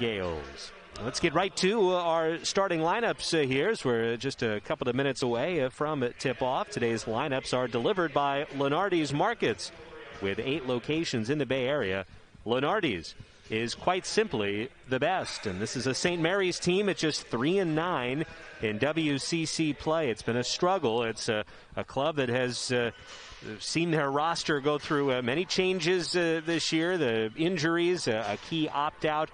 Gales. Let's get right to our starting lineups here, as we're just a couple of minutes away from tip-off. Today's lineups are delivered by Lenardi's Markets. With 8 locations in the Bay Area, Lenardi's is quite simply the best. And this is a St. Mary's team at just 3-9 in WCC play. It's been a struggle. It's a club that has seen their roster go through many changes this year. The injuries, a key opt-out.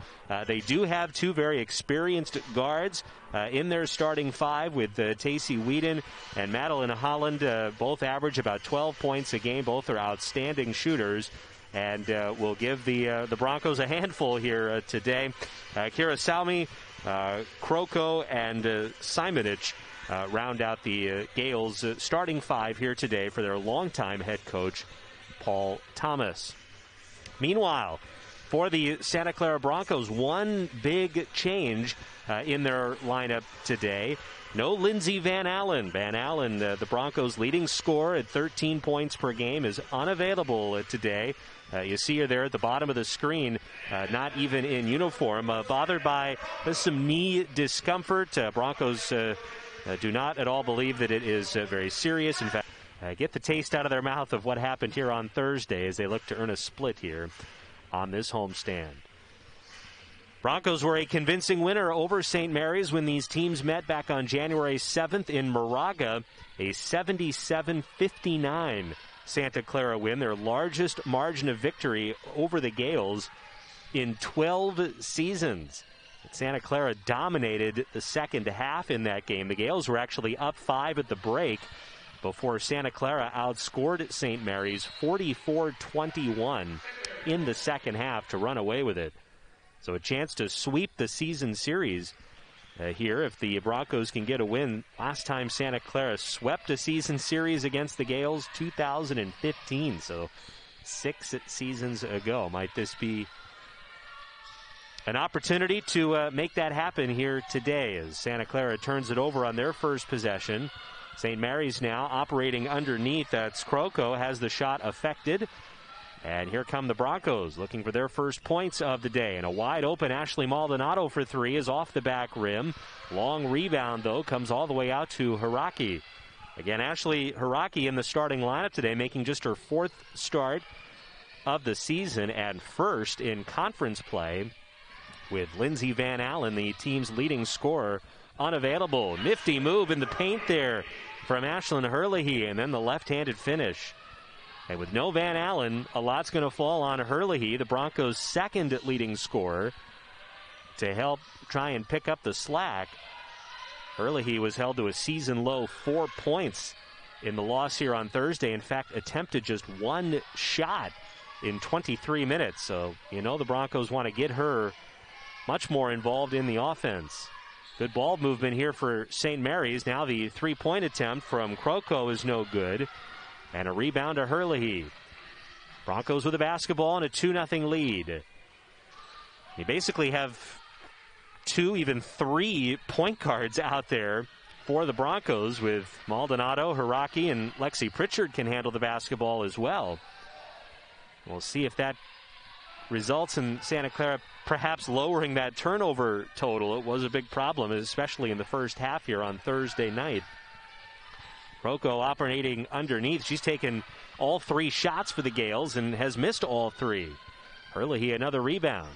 They do have 2 very experienced guards in their starting 5 with Tacey Whedon and Madeline Holland. Both average about 12 points a game. Both are outstanding shooters. And we'll give the Broncos a handful here today. Kira Salmi, Kroko, and Simonich round out the Gales starting 5 here today for their longtime head coach, Paul Thomas. Meanwhile, for the Santa Clara Broncos, one big change in their lineup today. No Lindsey Van Allen. Van Allen, the Broncos' leading scorer at 13 points per game, is unavailable today. You see her there at the bottom of the screen, not even in uniform. Bothered by some knee discomfort. Broncos do not at all believe that it is very serious. In fact, get the taste out of their mouth of what happened here on Thursday as they look to earn a split here on this homestand. Broncos were a convincing winner over St. Mary's when these teams met back on January 7th in Moraga, a 77-59 Santa Clara win, their largest margin of victory over the Gales in 12 seasons. Santa Clara dominated the second half in that game. The Gales were actually up 5 at the break before Santa Clara outscored St. Mary's 44-21 in the second half to run away with it. So a chance to sweep the season series here if the Broncos can get a win. Last time Santa Clara swept a season series against the Gales, 2015. So 6 seasons ago. Might this be an opportunity to make that happen here today as Santa Clara turns it over on their first possession. St. Mary's now operating underneath. That's Kroko, has the shot affected. And here come the Broncos looking for their first points of the day. And a wide open Ashley Maldonado for 3 is off the back rim. Long rebound, though, comes all the way out to Hiraki. Again, Ashley Hiraki in the starting lineup today, making just her 4th start of the season and first in conference play, with Lindsey Van Allen, the team's leading scorer, unavailable. Nifty move in the paint there from Ashlyn Herlihy, and then the left-handed finish. And with no Van Allen, a lot's going to fall on Herlihy, the Broncos' second leading scorer, to help try and pick up the slack. Herlihy was held to a season-low 4 points in the loss here on Thursday. In fact, attempted just 1 shot in 23 minutes. So, you know, the Broncos want to get her much more involved in the offense. Good ball movement here for St. Mary's. Now the 3-point attempt from Kroko is no good. And a rebound to Herlihy. Broncos with the basketball and a 2-0 lead. You basically have 2, even 3 point guards out there for the Broncos, with Maldonado, Hiraki, and Lexi Pritchard can handle the basketball as well. We'll see if that results in Santa Clara perhaps lowering that turnover total. It was a big problem, especially in the first half here on Thursday night. Kroko operating underneath. She's taken all 3 shots for the Gales and has missed all 3. Herlihy another rebound.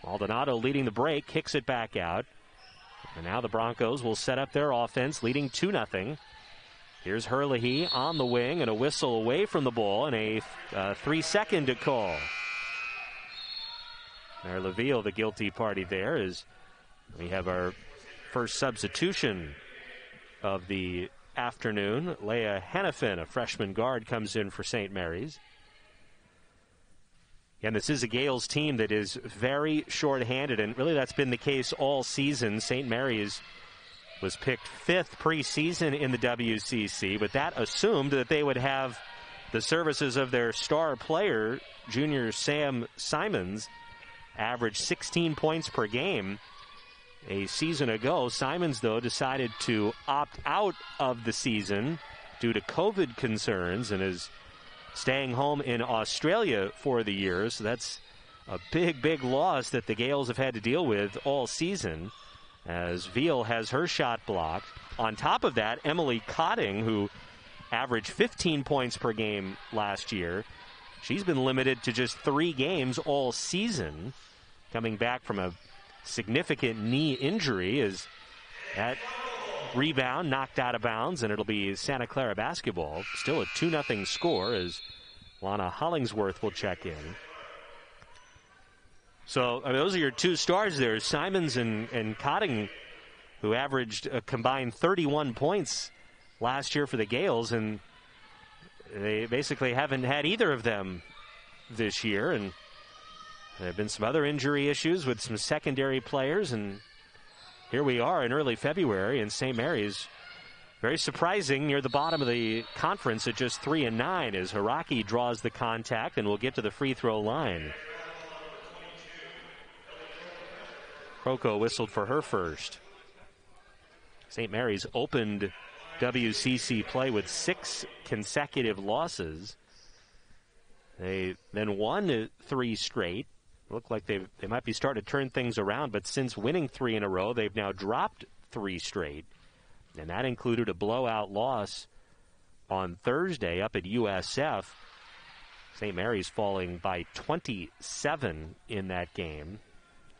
Maldonado leading the break, kicks it back out. And now the Broncos will set up their offense, leading 2-0. Here's Herlihy on the wing and a whistle away from the ball and a 3-second call. Mayor LaVille, the guilty party there, as we have our first substitution of the afternoon. Leah Hannafin, a freshman guard, comes in for St. Mary's. And this is a Gales team that is very short-handed, and really that's been the case all season. St. Mary's was picked 5th preseason in the WCC, but that assumed that they would have the services of their star player, junior Sam Simons, average 16 points per game a season ago. Simons, though, decided to opt out of the season due to COVID concerns and is staying home in Australia for the year. So that's a big loss that the Gales have had to deal with all season, as Veal has her shot blocked. On top of that, Emily Cotting, who averaged 15 points per game last year, she's been limited to just 3 games all season, coming back from a significant knee injury. As that rebound knocked out of bounds, and it'll be Santa Clara basketball. Still a 2-0 score as Lana Hollingsworth will check in. So those are your 2 stars there, Simons and Cotting, who averaged a combined 31 points last year for the Gales, and they basically haven't had either of them this year. And there have been some other injury issues with some secondary players, and here we are in early February, and St. Mary's, very surprising, near the bottom of the conference at just 3-9 as Hiraki draws the contact and will get to the free throw line. Kroko whistled for her first. St. Mary's opened WCC play with 6 consecutive losses. They then won 3 straight. Look like they might be starting to turn things around, but since winning 3 in a row, they've now dropped 3 straight. And that included a blowout loss on Thursday up at USF. St. Mary's falling by 27 in that game.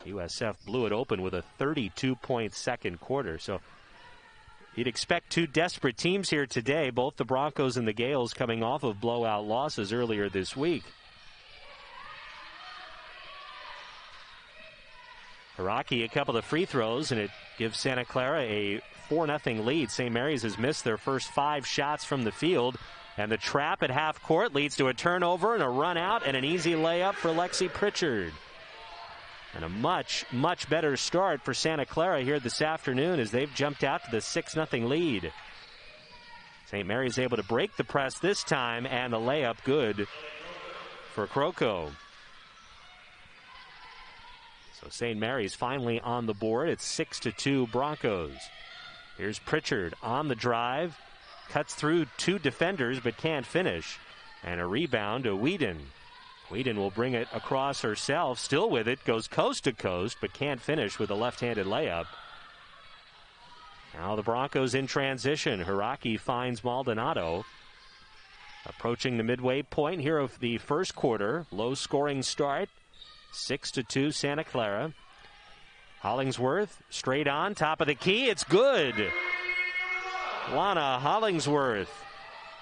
USF blew it open with a 32-point second quarter. So you'd expect 2 desperate teams here today, both the Broncos and the Gales coming off of blowout losses earlier this week. Hiraki a couple of free throws, and it gives Santa Clara a 4-0 lead. St. Mary's has missed their first 5 shots from the field, and the trap at half court leads to a turnover and a run out and an easy layup for Lexi Pritchard. And a much better start for Santa Clara here this afternoon as they've jumped out to the 6-0 lead. St. Mary's able to break the press this time, and the layup good for Kroko. So St. Mary's finally on the board. It's 6-2 Broncos. Here's Pritchard on the drive. Cuts through 2 defenders but can't finish. And a rebound to Whedon. Whedon will bring it across herself. Still with it. Goes coast to coast but can't finish with a left-handed layup. Now the Broncos in transition. Hiraki finds Maldonado. Approaching the midway point here of the first quarter. Low-scoring start. 6-2 Santa Clara. Hollingsworth straight on, top of the key. It's good. Lana Hollingsworth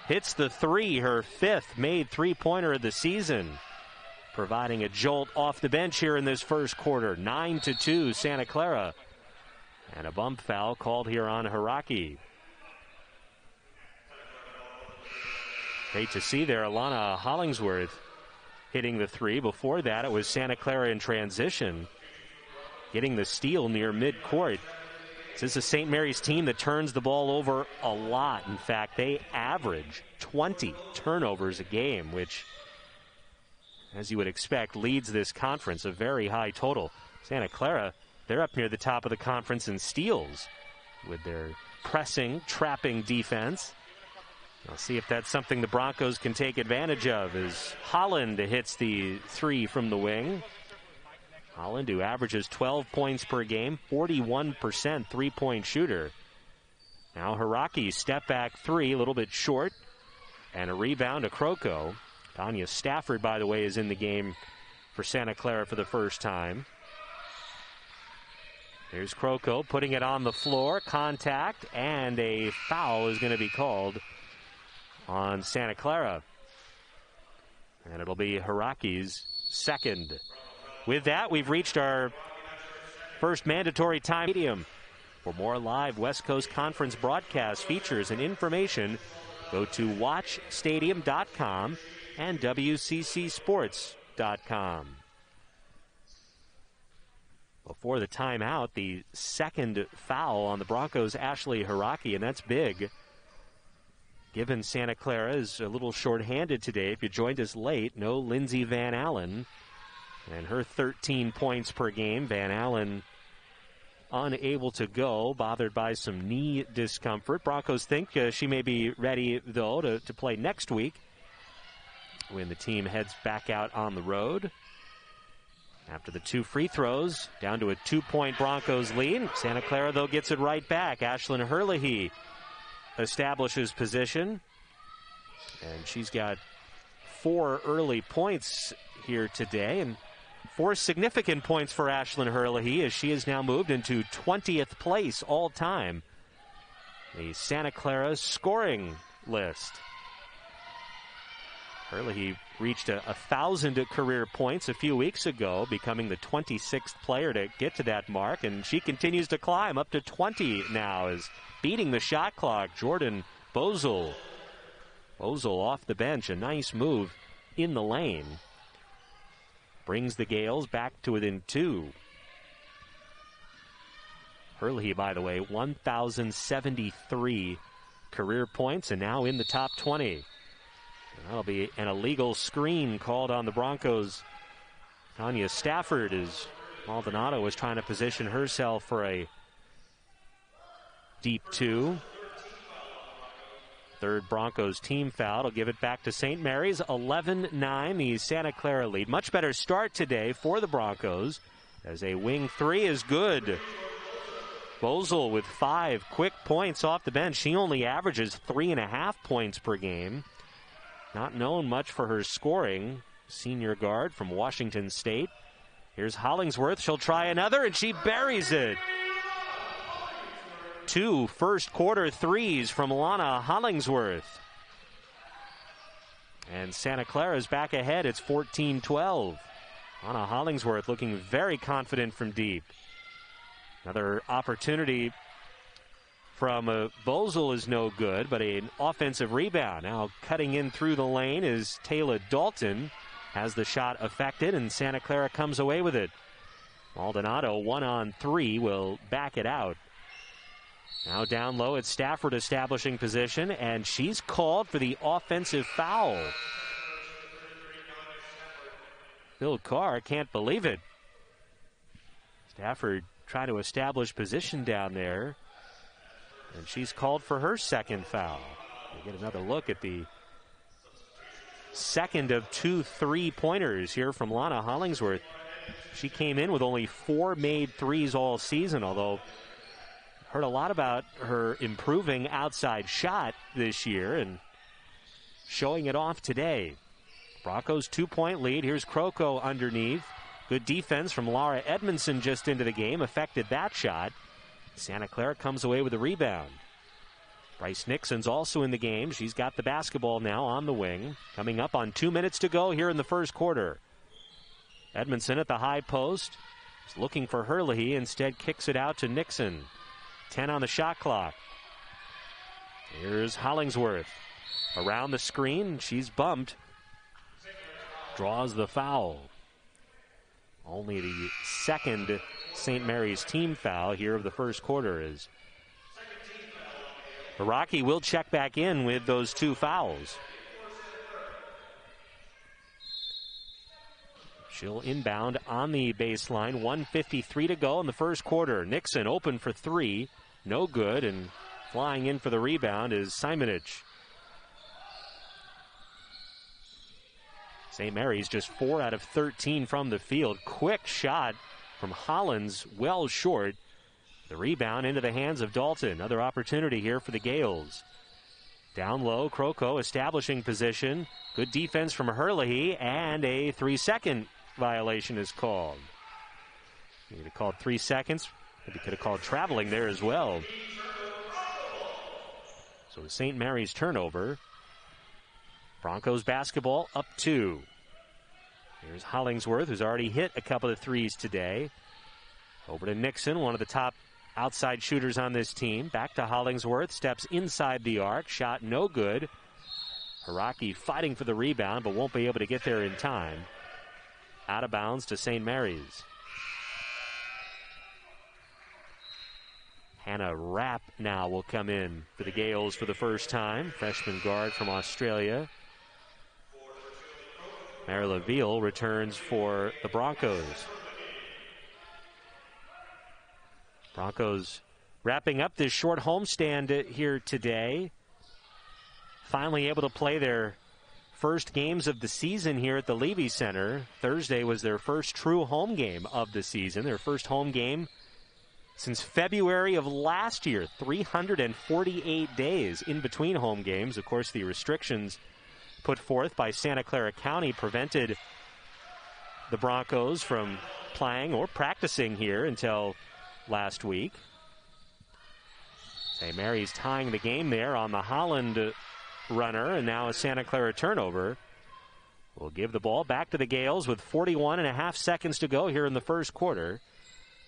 hits the 3, her 5th made 3-pointer of the season, providing a jolt off the bench here in this first quarter. 9-2 Santa Clara. And a bump foul called here on Hiraki. Great to see there, Lana Hollingsworth hitting the 3. Before that, it was Santa Clara in transition, getting the steal near midcourt. This is a St. Mary's team that turns the ball over a lot. In fact, they average 20 turnovers a game, which, as you would expect, leads this conference, a very high total. Santa Clara, they're up near the top of the conference in steals with their pressing, trapping defense. I'll see if that's something the Broncos can take advantage of as Holland hits the 3 from the wing. Holland, who averages 12 points per game, 41% three-point shooter. Now Hiraki, step back 3, a little bit short, and a rebound to Kroko. Tanya Stafford, by the way, is in the game for Santa Clara for the first time. Here's Kroko putting it on the floor, contact, and a foul is going to be called on Santa Clara. And it'll be Hiraki's second. With that, we've reached our first mandatory time. For more live West Coast Conference broadcast features and information, go to watchstadium.com and WCCsports.com. Before the timeout, the second foul on the Broncos, Ashley Hiraki, and that's big. Given Santa Clara is a little short-handed today. If you joined us late, no Lindsey Van Allen. And her 13 points per game. Van Allen unable to go, bothered by some knee discomfort. Broncos think she may be ready, though, to play next week when the team heads back out on the road. After the 2 free throws, down to a 2-point Broncos lead. Santa Clara, though, gets it right back. Ashlyn Herlihy establishes position. And she's got 4 early points here today. And 4 significant points for Ashlyn Herlihy as she has now moved into 20th place all time. The Santa Clara scoring list. Herlihy reached 1,000 career points a few weeks ago, becoming the 26th player to get to that mark, and she continues to climb up to 20 now, is beating the shot clock. Jordan Bozel. Bozel off the bench, a nice move in the lane. Brings the Gales back to within 2. Herlihy, by the way, 1,073 career points, and now in the top 20. That'll be an illegal screen called on the Broncos. Tanya Stafford, as Maldonado was trying to position herself for a deep 2. Third Broncos team foul. It'll give it back to St. Mary's. 11-9, the Santa Clara lead. Much better start today for the Broncos as a wing 3 is good. Bozel with 5 quick points off the bench. She only averages 3.5 points per game. Not known much for her scoring. Senior guard from Washington State. Here's Hollingsworth. She'll try another, and she buries it. 2 first-quarter threes from Lana Hollingsworth. And Santa Clara's back ahead. It's 14-12. Lana Hollingsworth looking very confident from deep. Another opportunity from Bozel is no good, but an offensive rebound. Now cutting in through the lane is Taylor Dalton. Has the shot affected, and Santa Clara comes away with it. Maldonado, 1-on-3, will back it out. Now down low, it's Stafford establishing position, and she's called for the offensive foul. Bill Carr can't believe it. Stafford trying to establish position down there, and she's called for her second foul. We get another look at the second of 2 3-pointers here from Lana Hollingsworth. She came in with only 4 made threes all season, although heard a lot about her improving outside shot this year and showing it off today. Broncos 2-point lead. Here's Kroko underneath. Good defense from Laura Edmondson just into the game. Affected that shot. Santa Clara comes away with a rebound. Bryce Nixon's also in the game. She's got the basketball now on the wing. Coming up on 2 minutes to go here in the first quarter. Edmondson at the high post. Is looking for Herlihy. Instead kicks it out to Nixon. 10 on the shot clock. Here's Hollingsworth. Around the screen. She's bumped. Draws the foul. Only the second St. Mary's team foul here of the first quarter is. Rocky will check back in with those 2 fouls. She'll inbound on the baseline. 1:53 to go in the first quarter. Nixon open for 3. No good, and flying in for the rebound is Simonich. St. Mary's just 4 out of 13 from the field. Quick shot from Hollins, well short. The rebound into the hands of Dalton. Another opportunity here for the Gales. Down low, Kroko establishing position. Good defense from Herlihy, and a 3-second violation is called. He could have called 3 seconds. Maybe could have called traveling there as well. So St. Mary's turnover. Broncos basketball up 2. Here's Hollingsworth, who's already hit a couple of threes today. Over to Nixon, one of the top outside shooters on this team. Back to Hollingsworth, steps inside the arc. Shot no good. Haraki fighting for the rebound, but won't be able to get there in time. Out of bounds to St. Mary's. Hannah Rapp now will come in for the Gales for the first time. Freshman guard from Australia. Marla Veal returns for the Broncos. Broncos wrapping up this short homestand here today. Finally able to play their first games of the season here at the Levy Center. Thursday was their first true home game of the season, their first home game since February of last year. 348 days in between home games. Of course, the restrictions put forth by Santa Clara County prevented the Broncos from playing or practicing here until last week. St. Mary's tying the game there on the Holland runner, and now a Santa Clara turnover. We'll give the ball back to the Gales with 41.5 seconds to go here in the first quarter.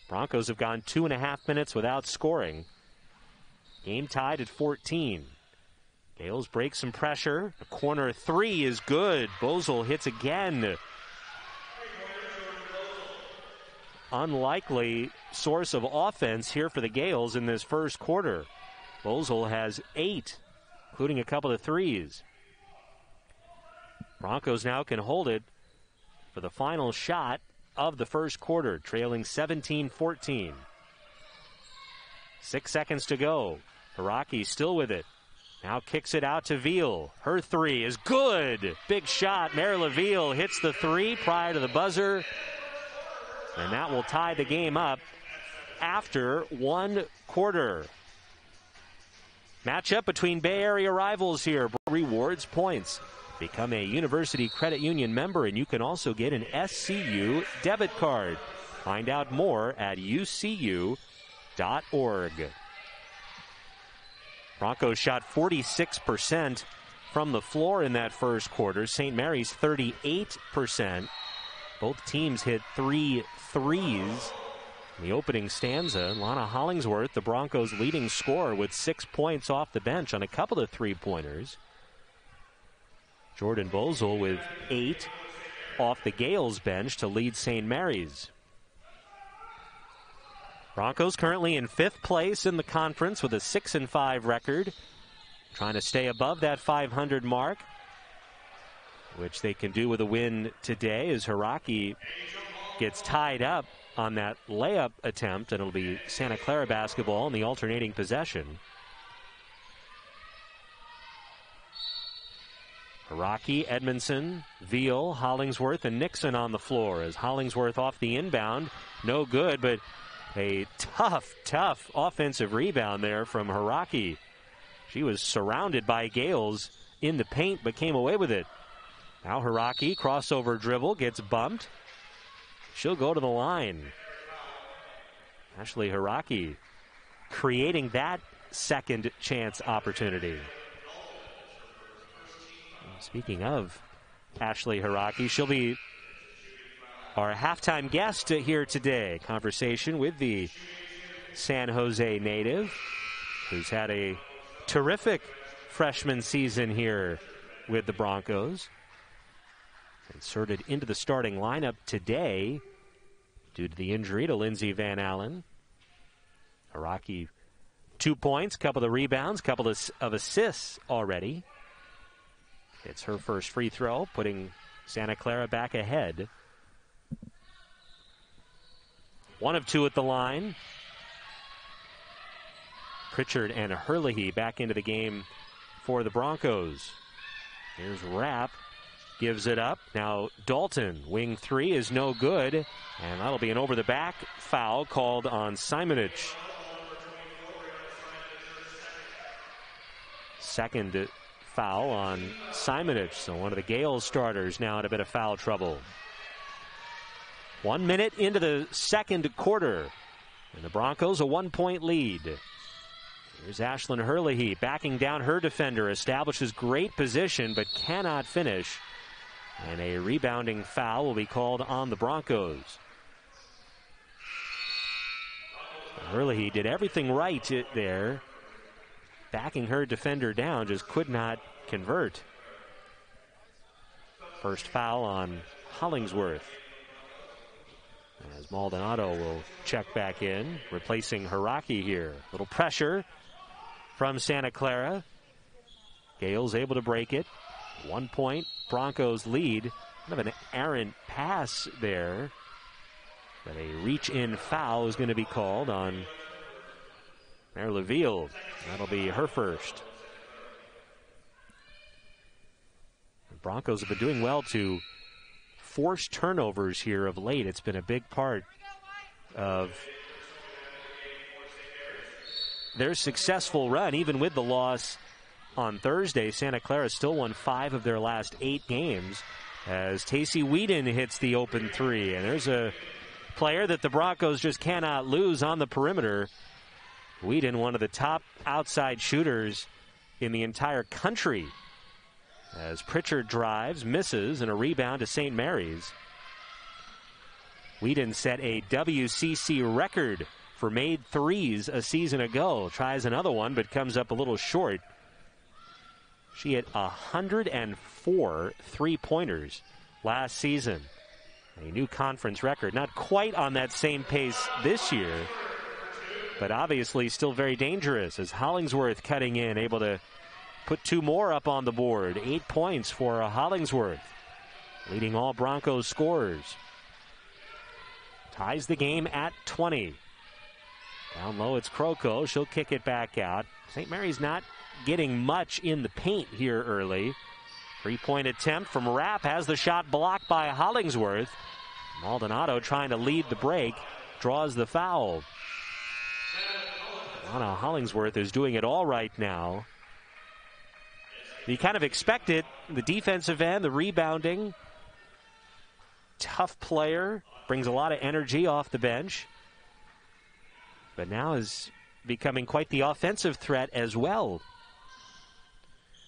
Broncos have gone 2.5 minutes without scoring. Game tied at 14. Gales break some pressure. A corner three is good. Bozel hits again. Unlikely source of offense here for the Gales in this first quarter. Bozel has 8, including a couple of threes. Broncos now can hold it for the final shot of the first quarter, trailing 17-14. 6 seconds to go. Hiraki still with it. Now kicks it out to Veal. Her three is good. Big shot. Mary Veal hits the three prior to the buzzer. And that will tie the game up after one quarter. Matchup between Bay Area rivals here. Rewards points. Become a University Credit Union member, and you can also get an SCU debit card. Find out more at ucu.org. Broncos shot 46% from the floor in that first quarter. St. Mary's 38%. Both teams hit 3 threes. In the opening stanza, Lana Hollingsworth, the Broncos' leading scorer, with 6 points off the bench on a couple of three-pointers. Jordan Bozel with 8 off the Gales bench to lead St. Mary's. Broncos currently in 5th place in the conference with a 6-5 record. Trying to stay above that 500 mark, which they can do with a win today as Hiraki gets tied up on that layup attempt, and it'll be Santa Clara basketball in the alternating possession. Hiraki, Edmondson, Veal, Hollingsworth, and Nixon on the floor as Hollingsworth off the inbound. No good, but a tough offensive rebound there from Hiraki. She was surrounded by Gales in the paint, but came away with it. Now Hiraki, crossover dribble, gets bumped. She'll go to the line. Ashley Hiraki creating that second chance opportunity. Speaking of Ashley Hiraki, she'll be our halftime guest here today. Conversation with the San Jose native, who's had a terrific freshman season here with the Broncos. Inserted into the starting lineup today due to the injury to Lindsey Van Allen. Hiraki, 2 points, couple of rebounds, couple of assists already. It's her first free throw, putting Santa Clara back ahead. 1 of 2 at the line. Pritchard and Herlihy back into the game for the Broncos. Here's Rapp. Gives it up. Now Dalton, wing 3 is no good. And that'll be an over-the-back foul called on Simonich. Second foul on Simonich. So one of the Gales starters now in a bit of foul trouble. 1 minute into the second quarter. And the Broncos a 1-point lead. Here's Ashlyn Herlihy backing down her defender. Establishes great position but cannot finish. And a rebounding foul will be called on the Broncos. Herlihy did everything right there. Backing her defender down, just could not convert. First foul on Hollingsworth. As Maldonado will check back in, replacing Hiraki here. Little pressure from Santa Clara. Gales able to break it. 1 point, Broncos lead. Kind of an errant pass there. But a reach-in foul is going to be called on Mary LaVille. That'll be her first. Broncos have been doing well to force turnovers here of late. It's been a big part of their successful run, even with the loss on Thursday. Santa Clara still won 5 of their last 8 games as Tacey Whedon hits the open 3. And there's a player that the Broncos just cannot lose on the perimeter. Whedon, one of the top outside shooters in the entire country, as Pritchard drives, misses, and a rebound to St. Mary's. Whedon set a WCC record for made threes a season ago. Tries another one, but comes up a little short. She hit 104 three-pointers last season. A new conference record. Not quite on that same pace this year, but obviously still very dangerous as Hollingsworth cutting in, able to put 2 more up on the board. 8 points for Hollingsworth, leading all Broncos scorers. Ties the game at 20. Down low, it's Kroko. She'll kick it back out. St. Mary's not getting much in the paint here early. 3-point attempt from Rapp, has the shot blocked by Hollingsworth. Maldonado trying to lead the break, draws the foul. Lana Hollingsworth is doing it all right now. You kind of expect it. The defensive end, the rebounding. Tough player, brings a lot of energy off the bench. But now is becoming quite the offensive threat as well.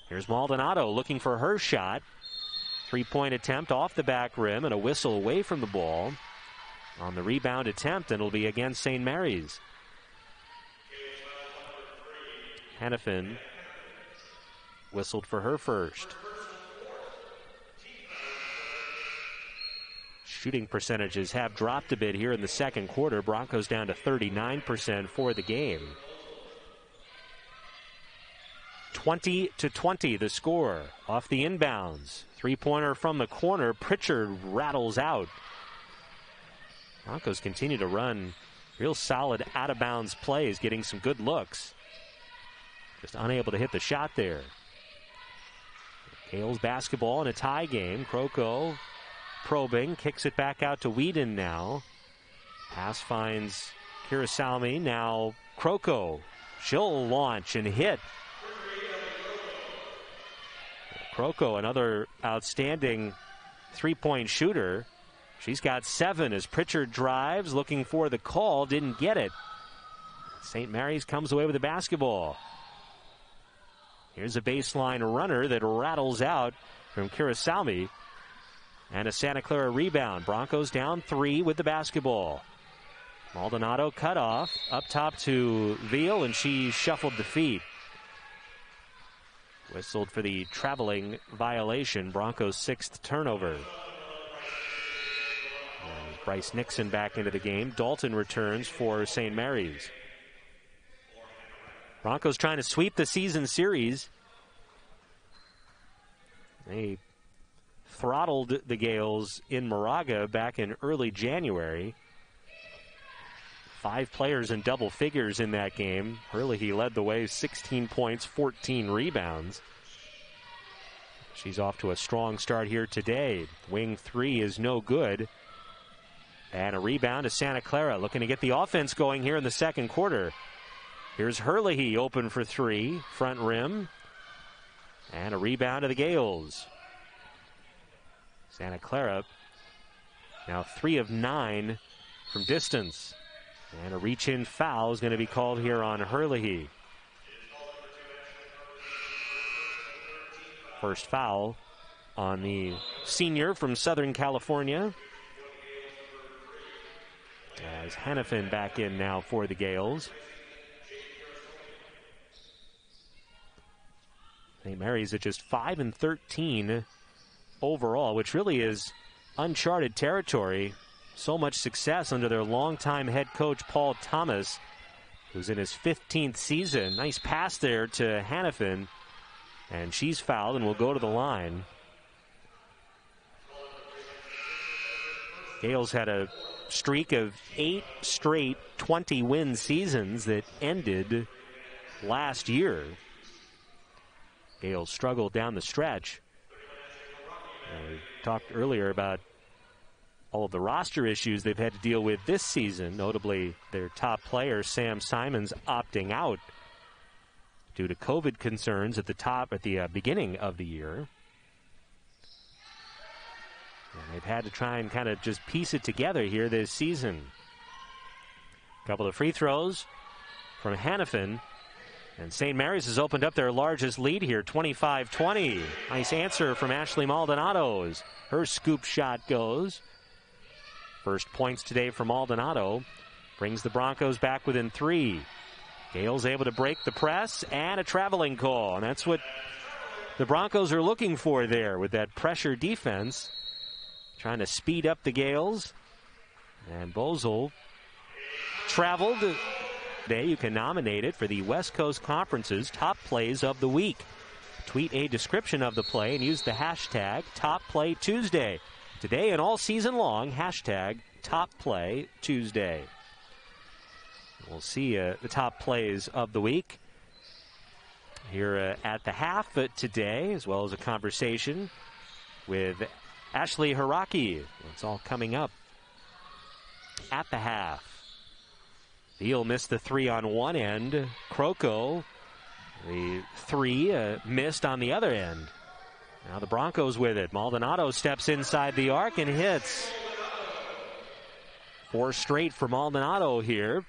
Here's Maldonado looking for her shot. 3-point attempt off the back rim and a whistle away from the ball on the rebound attempt, and it'll be against St. Mary's. Hannafin whistled for her first. Shooting percentages have dropped a bit here in the second quarter. Broncos down to 39% for the game. 20-20 the score off the inbounds. 3-pointer from the corner. Pritchard rattles out. Broncos continue to run real solid out-of-bounds plays, getting some good looks. Just unable to hit the shot there. Gales basketball in a tie game. Kroko probing, kicks it back out to Whedon now. Pass finds Kirasalmi. Now Kroko. She'll launch and hit. Kroko, another outstanding 3-point shooter. She's got 7 as Pritchard drives, looking for the call, didn't get it. St. Mary's comes away with the basketball. Here's a baseline runner that rattles out from Kirasalmi. And a Santa Clara rebound. Broncos down 3 with the basketball. Maldonado cut off. Up top to Veal, and she shuffled the feet. Whistled for the traveling violation. Broncos' 6th turnover. And Bryce Nixon back into the game. Dalton returns for St. Mary's. Broncos trying to sweep the season series. They throttled the Gales in Moraga back in early January. 5 players in double figures in that game. Herlihy led the way, 16 points, 14 rebounds. She's off to a strong start here today. Wing 3 is no good. And a rebound to Santa Clara, looking to get the offense going here in the second quarter. Here's Herlihy open for 3, front rim. And a rebound to the Gales. Santa Clara now 3 of 9 from distance. And a reach-in foul is going to be called here on Herlihy. First foul on the senior from Southern California. As Hannafin back in now for the Gales. St. Mary's at just 5-13 overall, which really is uncharted territory. So much success under their longtime head coach Paul Thomas, who's in his 15th season. Nice pass there to Hannafin, and she's fouled and will go to the line. Gales had a streak of 8 straight 20-win seasons that ended last year. Gales struggled down the stretch. We talked earlier about all of the roster issues they've had to deal with this season, notably their top player, Sam Simons, opting out due to COVID concerns at the beginning of the year. And they've had to try and kind of just piece it together here this season. A couple of free throws from Hannafin. And St. Mary's has opened up their largest lead here, 25-20. Nice answer from Ashley Maldonado as her scoop shot goes. First points today for Maldonado. Brings the Broncos back within 3. Gales able to break the press and a traveling call. And that's what the Broncos are looking for there with that pressure defense. Trying to speed up the Gales. And Bozel traveled. Today you can nominate it for the West Coast Conference's Top Plays of the Week. Tweet a description of the play and use the hashtag TopPlayTuesday. Today and all season long, hashtag TopPlayTuesday. We'll see the top plays of the week here at the half today, as well as a conversation with Ashley Hiraki. It's all coming up at the half. Veal missed the 3 on one end. Croco, the 3 missed on the other end. Now the Broncos with it. Maldonado steps inside the arc and hits. 4 straight for Maldonado here.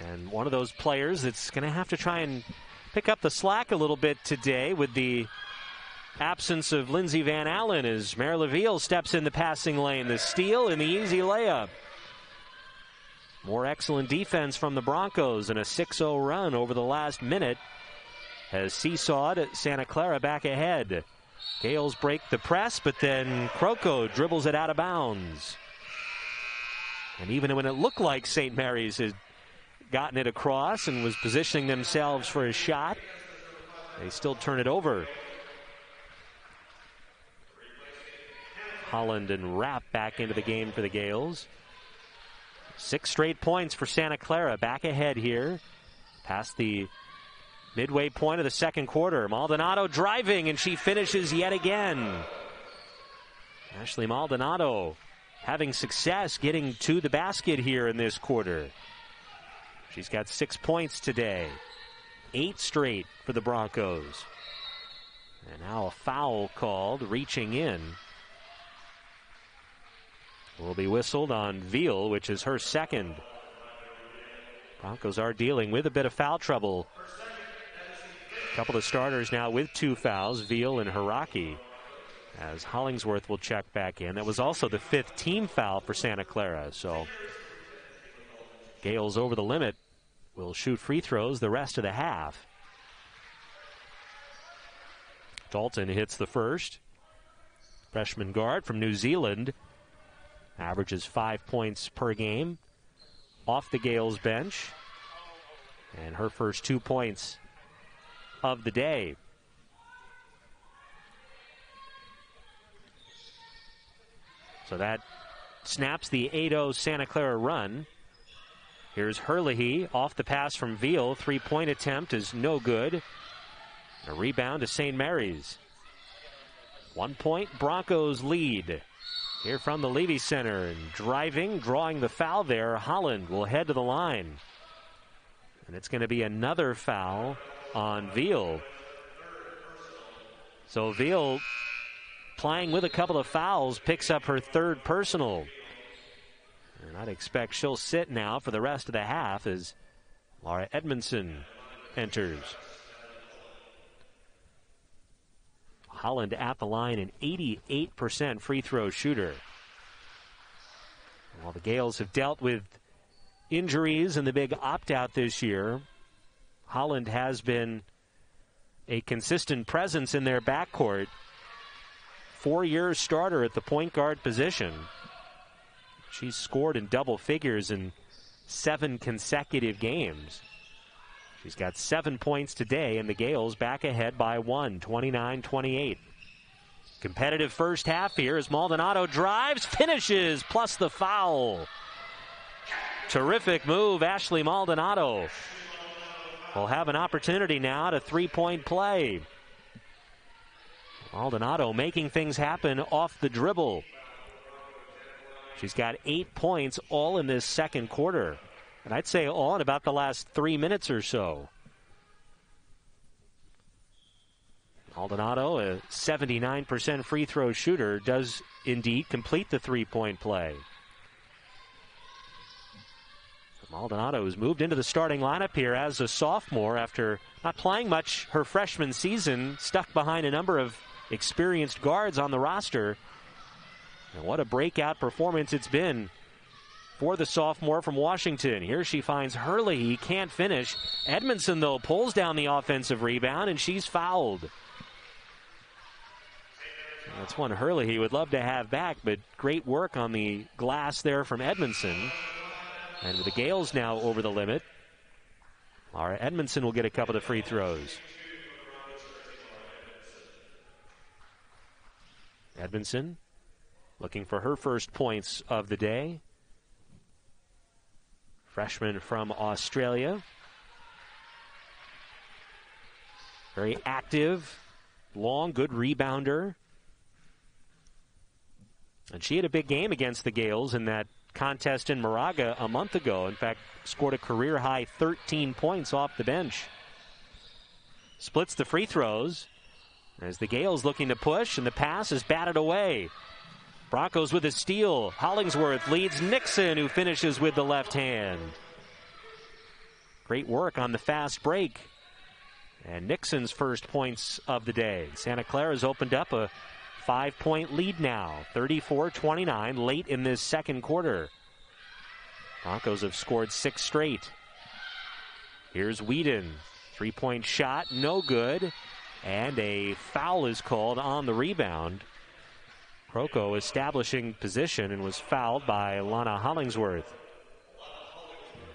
And one of those players that's going to have to try and pick up the slack a little bit today with the absence of Lindsey Van Allen as Merle Veal steps in the passing lane. The steal and the easy layup. More excellent defense from the Broncos and a 6-0 run over the last minute has seesawed Santa Clara back ahead. Gales break the press, but then Croco dribbles it out of bounds. And even when it looked like St. Mary's had gotten it across and was positioning themselves for a shot, they still turn it over. Holland and Rapp back into the game for the Gales. 6 straight points for Santa Clara, back ahead here. Past the midway point of the second quarter. Maldonado driving, and she finishes yet again. Ashley Maldonado having success getting to the basket here in this quarter. She's got 6 points today. 8 straight for the Broncos. And now a foul called, reaching in. Will be whistled on Veal, which is her second. Broncos are dealing with a bit of foul trouble. A couple of starters now with 2 fouls, Veal and Hiraki, as Hollingsworth will check back in. That was also the 5th team foul for Santa Clara. So Gales over the limit will shoot free throws the rest of the half. Dalton hits the first. Freshman guard from New Zealand. Averages 5 points per game off the Gales bench. And her first 2 points of the day. So that snaps the 8-0 Santa Clara run. Here's Herlihy off the pass from Veal. 3-point attempt is no good. A rebound to St. Mary's. 1 point Broncos lead. Here from the Levy Center, and driving, drawing the foul there. Holland will head to the line. And it's going to be another foul on Veal. So Veal, playing with a couple of fouls, picks up her 3rd personal. And I'd expect she'll sit now for the rest of the half as Laura Edmondson enters. Holland at the line, an 88% free throw shooter. While the Gales have dealt with injuries and the big opt-out this year, Holland has been a consistent presence in their backcourt. 4-year starter at the point guard position. She's scored in double figures in 7 consecutive games. She's got 7 points today, and the Gales back ahead by 1, 29-28. Competitive first half here as Maldonado drives, finishes, plus the foul. Terrific move, Ashley Maldonado. Will have an opportunity now to 3-point play. Maldonado making things happen off the dribble. She's got 8 points all in this second quarter. And I'd say all in about the last 3 minutes or so. Maldonado, a 79% free throw shooter, does indeed complete the three-point play. Maldonado has moved into the starting lineup here as a sophomore after not playing much her freshman season, stuck behind a number of experienced guards on the roster. And what a breakout performance it's been for the sophomore from Washington. Here she finds Hurley. He can't finish. Edmondson, though, pulls down the offensive rebound, and she's fouled. That's one Hurley he would love to have back, but great work on the glass there from Edmondson. And with the Gales now over the limit, Clara Edmondson will get a couple of free throws. Edmondson looking for her first points of the day. Freshman from Australia. Very active, long, good rebounder. And she had a big game against the Gales in that contest in Moraga a month ago. In fact, scored a career-high 13 points off the bench. Splits the free throws as the Gales looking to push, and the pass is batted away. Broncos with a steal. Hollingsworth leads Nixon, who finishes with the left hand. Great work on the fast break. And Nixon's first points of the day. Santa Clara's opened up a 5-point lead now, 34-29, late in this second quarter. Broncos have scored 6 straight. Here's Whedon. Three-point shot, no good. And a foul is called on the rebound. Croco establishing position and was fouled by Lana Hollingsworth.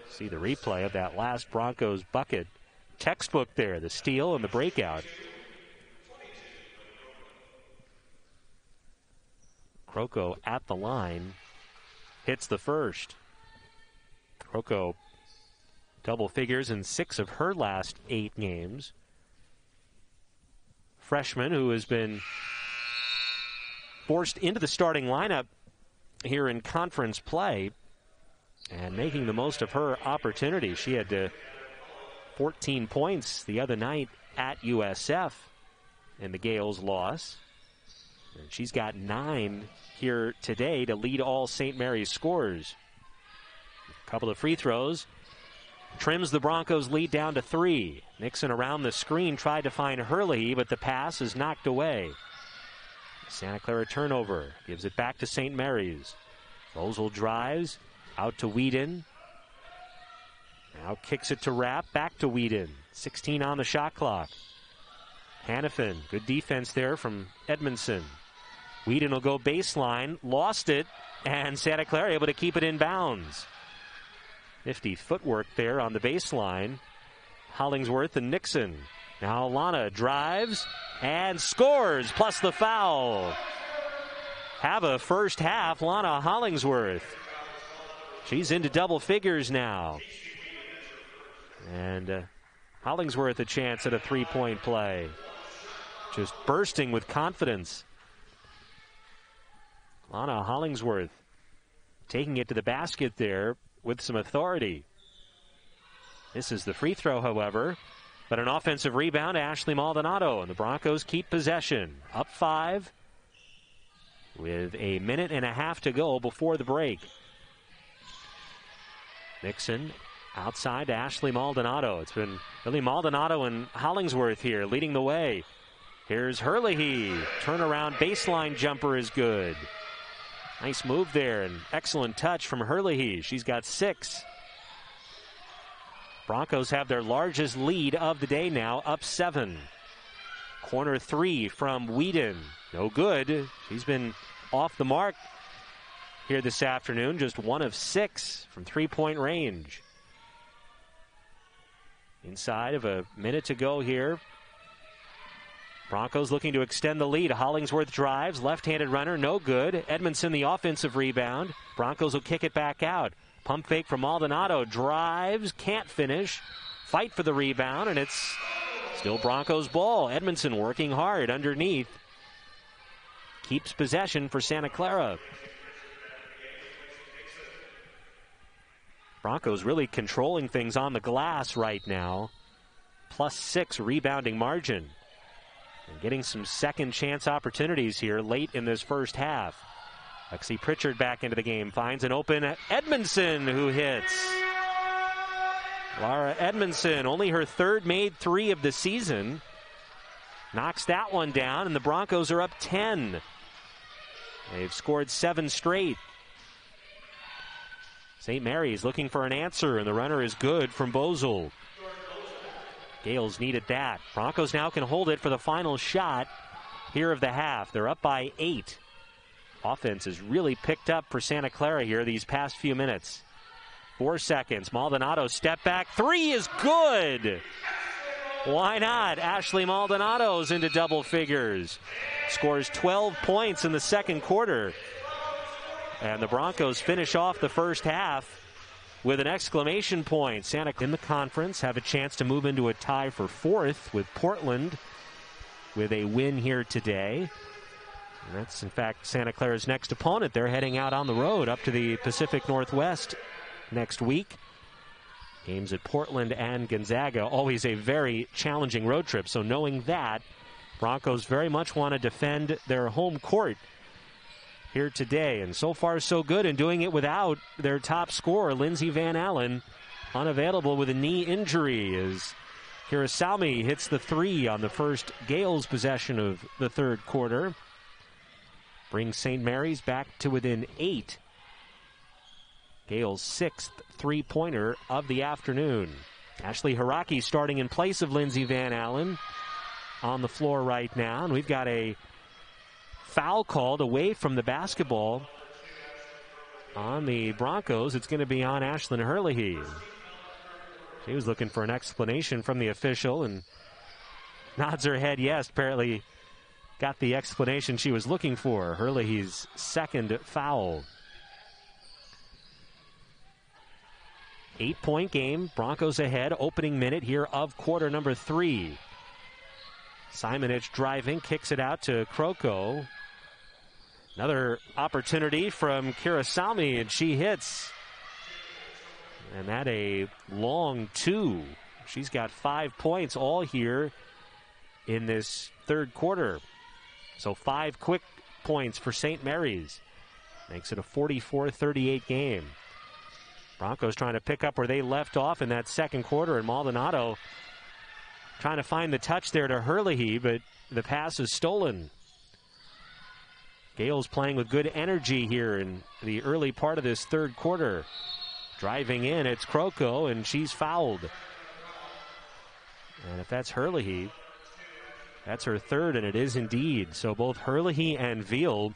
See the replay of that last Broncos bucket. Textbook there, the steal and the breakout. Croco at the line, hits the first. Croco double figures in 6 of her last 8 games. Freshman who has been forced into the starting lineup here in conference play and making the most of her opportunity. She had 14 points the other night at USF in the Gales' loss. And she's got 9 here today to lead all St. Mary's scorers. A couple of free throws. Trims the Broncos' lead down to 3. Nixon around the screen tried to find Hurley, but the pass is knocked away. Santa Clara turnover. Gives it back to St. Mary's. Rosal drives. Out to Whedon. Now kicks it to Rapp. Back to Whedon. 16 on the shot clock. Hannafin. Good defense there from Edmondson. Whedon will go baseline, lost it, and Santa Clara able to keep it in bounds. Nifty footwork there on the baseline. Hollingsworth and Nixon. Now Lana drives and scores, plus the foul. Have a first half, Lana Hollingsworth. She's into double figures now. And Hollingsworth a chance at a three-point play. Just bursting with confidence. Lana Hollingsworth taking it to the basket there with some authority. This is the free throw, however, but an offensive rebound to Ashley Maldonado, and the Broncos keep possession. Up 5 with a minute and a half to go before the break. Nixon outside to Ashley Maldonado. It's been really Maldonado and Hollingsworth here leading the way. Here's Hurley. Turnaround baseline jumper is good. Nice move there, and excellent touch from Hurley. She's got 6. Broncos have their largest lead of the day now, up 7. Corner 3 from Whedon. No good. She's been off the mark here this afternoon, just 1 of 6 from three-point range. Inside of a minute to go here. Broncos looking to extend the lead. Hollingsworth drives, left-handed runner, no good. Edmondson the offensive rebound. Broncos will kick it back out. Pump fake from Maldonado, drives, can't finish. Fight for the rebound, and it's still Broncos ball. Edmondson working hard underneath. keeps possession for Santa Clara. Broncos really controlling things on the glass right now. +6 rebounding margin. And getting some second chance opportunities here late in this first half. Lexi Pritchard back into the game. Finds an open Edmondson who hits. Clara Edmondson, only her third made three of the season. Knocks that one down, and the Broncos are up 10. They've scored 7 straight. St. Mary's looking for an answer, and the runner is good from Bozel. Gales needed that. Broncos now can hold it for the final shot here of the half. They're up by 8. Offense has really picked up for Santa Clara here these past few minutes. 4 seconds. Maldonado step back. 3 is good. Why not? Ashley Maldonado's into double figures. Scores 12 points in the second quarter. And the Broncos finish off the first half with an exclamation point. Santa in the conference have a chance to move into a tie for 4th with Portland with a win here today. And that's, in fact, Santa Clara's next opponent. They're heading out on the road up to the Pacific Northwest next week. Games at Portland and Gonzaga, always a very challenging road trip. So knowing that, Broncos very much want to defend their home court here today. And so far, so good, and doing it without their top scorer, Lindsey Van Allen, unavailable with a knee injury as Kirasalmi hits the 3 on the first Gales possession of the third quarter. Brings St. Mary's back to within 8. Gales' 6th three-pointer of the afternoon. Ashley Hiraki starting in place of Lindsey Van Allen on the floor right now. And we've got a foul called away from the basketball on the Broncos. It's going to be on Ashlyn Herlihy. She was looking for an explanation from the official and nods her head yes. Apparently got the explanation she was looking for. Herlihy's second foul. 8-point game. Broncos ahead. Opening minute here of quarter number 3. Simonich driving, kicks it out to Kroko. Another opportunity from Kirasalmi, and she hits. And that a long 2. She's got 5 points all here in this third quarter. So 5 quick points for St. Mary's. Makes it a 44-38 game. Broncos trying to pick up where they left off in that second quarter, and Maldonado trying to find the touch there to Herlihy, but the pass is stolen. Gales playing with good energy here in the early part of this third quarter. Driving in, it's Kroko, and she's fouled. And if that's Herlihy, that's her third, and it is indeed. So both Herlihy and Veal,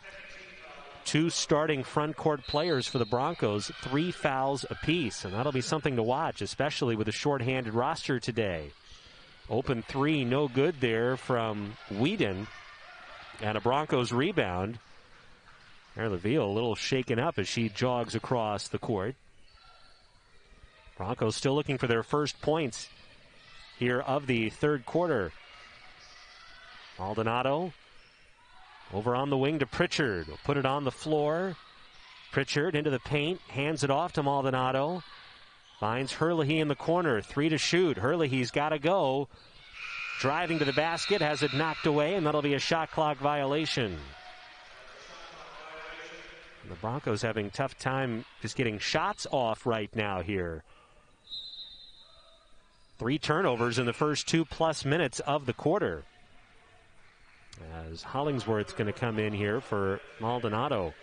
2 starting front court players for the Broncos, 3 fouls apiece, and that'll be something to watch, especially with a shorthanded roster today. Open 3, no good there from Whedon, and a Broncos rebound. There, Veal a little shaken up as she jogs across the court. Broncos still looking for their first points here of the third quarter. Maldonado over on the wing to Pritchard. Will put it on the floor. Pritchard into the paint. Hands it off to Maldonado. Finds Herlihy in the corner. 3 to shoot. Herlihy's got to go. Driving to the basket. Has it knocked away, and that'll be a shot clock violation. The Broncos having a tough time just getting shots off right now here. 3 turnovers in the first 2+ minutes of the quarter. As Hollingsworth's going to come in here for Maldonado.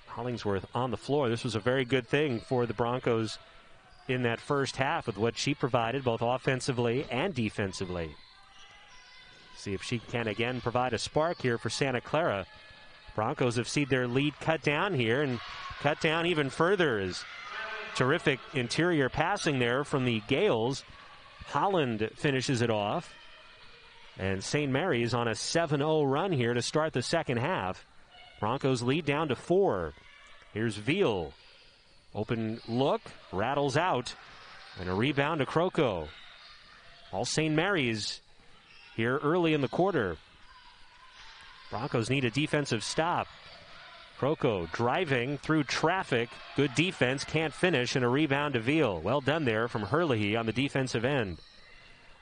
Hollingsworth on the floor. This was a very good thing for the Broncos in that first half with what she provided both offensively and defensively. See if she can again provide a spark here for Santa Clara. Broncos have seen their lead cut down here and cut down even further as terrific interior passing there from the Gales. Holland finishes it off. And St. Mary's on a 7-0 run here to start the second half. Broncos lead down to 4. Here's Veal. Open look, rattles out, and a rebound to Kroko. All St. Mary's here early in the quarter. Broncos need a defensive stop. Kroko driving through traffic. Good defense, can't finish, and a rebound to Veal. Well done there from Herlihy on the defensive end.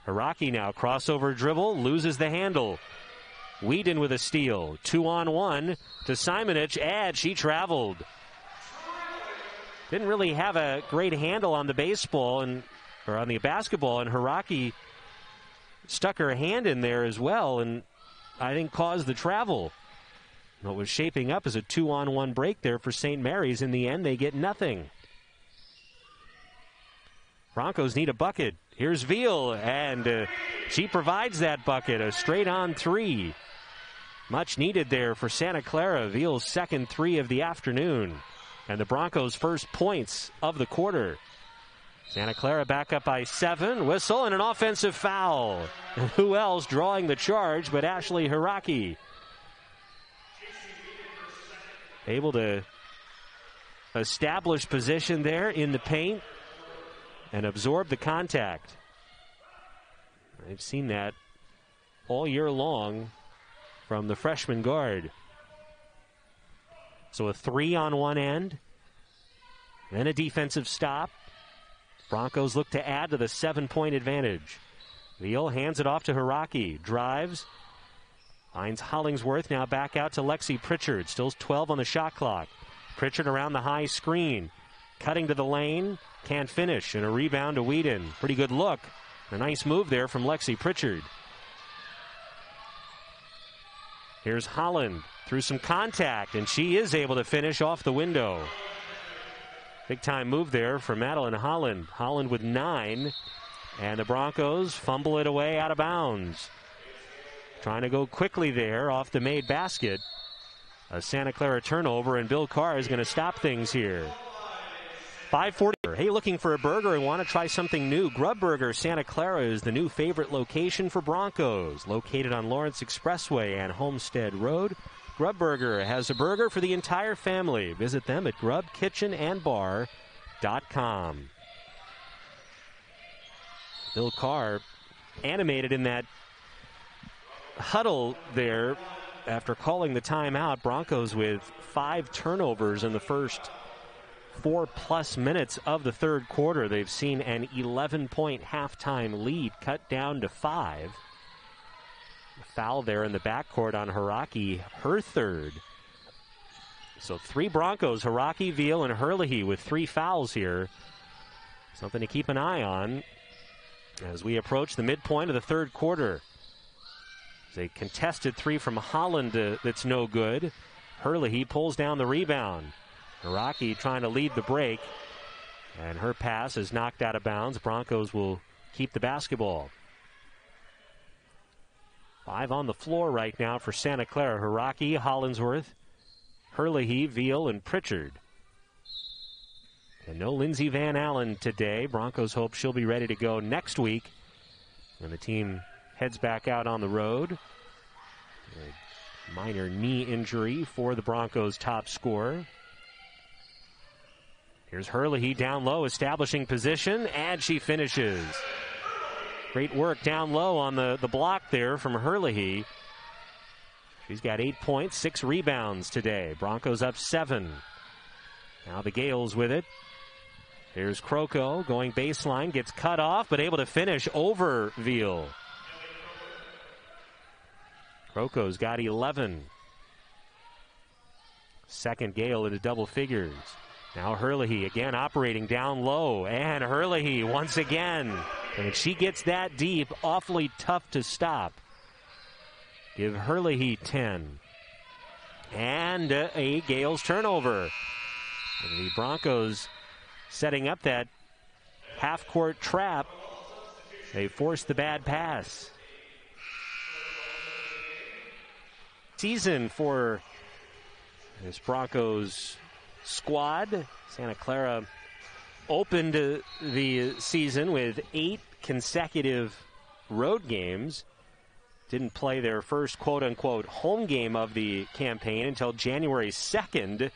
Hiraki now, crossover dribble, loses the handle. Whedon with a steal. 2-on-1 to Simonich, and she traveled. Didn't really have a great handle on the baseball or on the basketball, and Hiraki stuck her hand in there as well, and I think caused the travel. What was shaping up as a 2-on-1 break there for St. Mary's. In the end, they get nothing. Broncos need a bucket. Here's Veal, and she provides that bucket, a straight-on three. Much needed there for Santa Clara. Veal's second three of the afternoon, and the Broncos' first points of the quarter. Santa Clara back up by 7. Whistle and an offensive foul. And who else drawing the charge but Ashley Hiraki? Able to establish position there in the paint and absorb the contact. I've seen that all year long from the freshman guard. So a 3 on one end, then a defensive stop. Broncos look to add to the 7-point advantage. Veal hands it off to Hiraki, drives, finds Hollingsworth, now back out to Lexi Pritchard. Still 12 on the shot clock. Pritchard around the high screen, cutting to the lane, can't finish, and a rebound to Whedon. Pretty good look. A nice move there from Lexi Pritchard. Here's Holland through some contact, and she is able to finish off the window. Big time move there for Madeline Holland. Holland with 9, and the Broncos fumble it away out of bounds. Trying to go quickly there off the made basket. A Santa Clara turnover, and Bill Carr is going to stop things here. 5:40. Hey, looking for a burger and want to try something new? Grub Burger Santa Clara is the new favorite location for Broncos. Located on Lawrence Expressway and Homestead Road, Grub Burger has a burger for the entire family. Visit them at grubkitchenandbar.com. Bill Carr animated in that huddle there after calling the timeout. Broncos with 5 turnovers in the first 4+ minutes of the third quarter. They've seen an 11-point halftime lead cut down to 5. A foul there in the backcourt on Hiraki, her third. So 3 Broncos, Hiraki, Veal, and Herlihy with 3 fouls here. Something to keep an eye on as we approach the midpoint of the third quarter. It's a contested 3 from Holland that's no good. Herlihy pulls down the rebound. Hiraki trying to lead the break, and her pass is knocked out of bounds. Broncos will keep the basketball. 5 on the floor right now for Santa Clara. Hiraki, Hollingsworth, Herlihy, Veal, and Pritchard. And no Lindsey Van Allen today. Broncos hope she'll be ready to go next week when the team heads back out on the road. A minor knee injury for the Broncos' top scorer. Here's Herlihy down low, establishing position, and she finishes. Great work down low on the block there from Herlihy. She's got 8 points, 6 rebounds today. Broncos up 7. Now the Gales with it. Here's Kroko going baseline, gets cut off, but able to finish over Veal. Kroko's got 11. Second Gale into double figures. Now Herlihy again operating down low, and Herlihy once again. And if she gets that deep, awfully tough to stop. Give Herlihy 10. And a Gales turnover. And the Broncos setting up that half-court trap. They forced the bad pass. Season for this Broncos squad. Santa Clara opened the season with 8 consecutive road games. Didn't play their first quote-unquote home game of the campaign until January 2nd,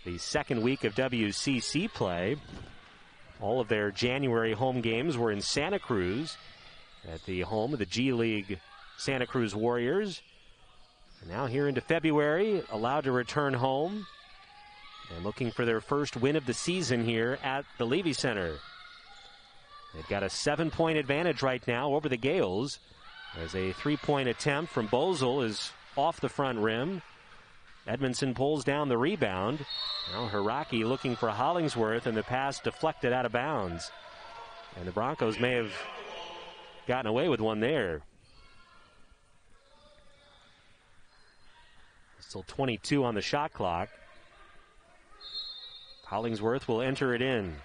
the second week of WCC play. All of their January home games were in Santa Cruz at the home of the G League Santa Cruz Warriors. And now here into February, allowed to return home and looking for their first win of the season here at the Levy Center. They've got a 7-point advantage right now over the Gales as a 3-point attempt from Bozel is off the front rim. Edmondson pulls down the rebound. Now Hiraki looking for Hollingsworth, and the pass deflected out of bounds. And the Broncos may have gotten away with one there. Still 22 on the shot clock. Hollingsworth will enter it in.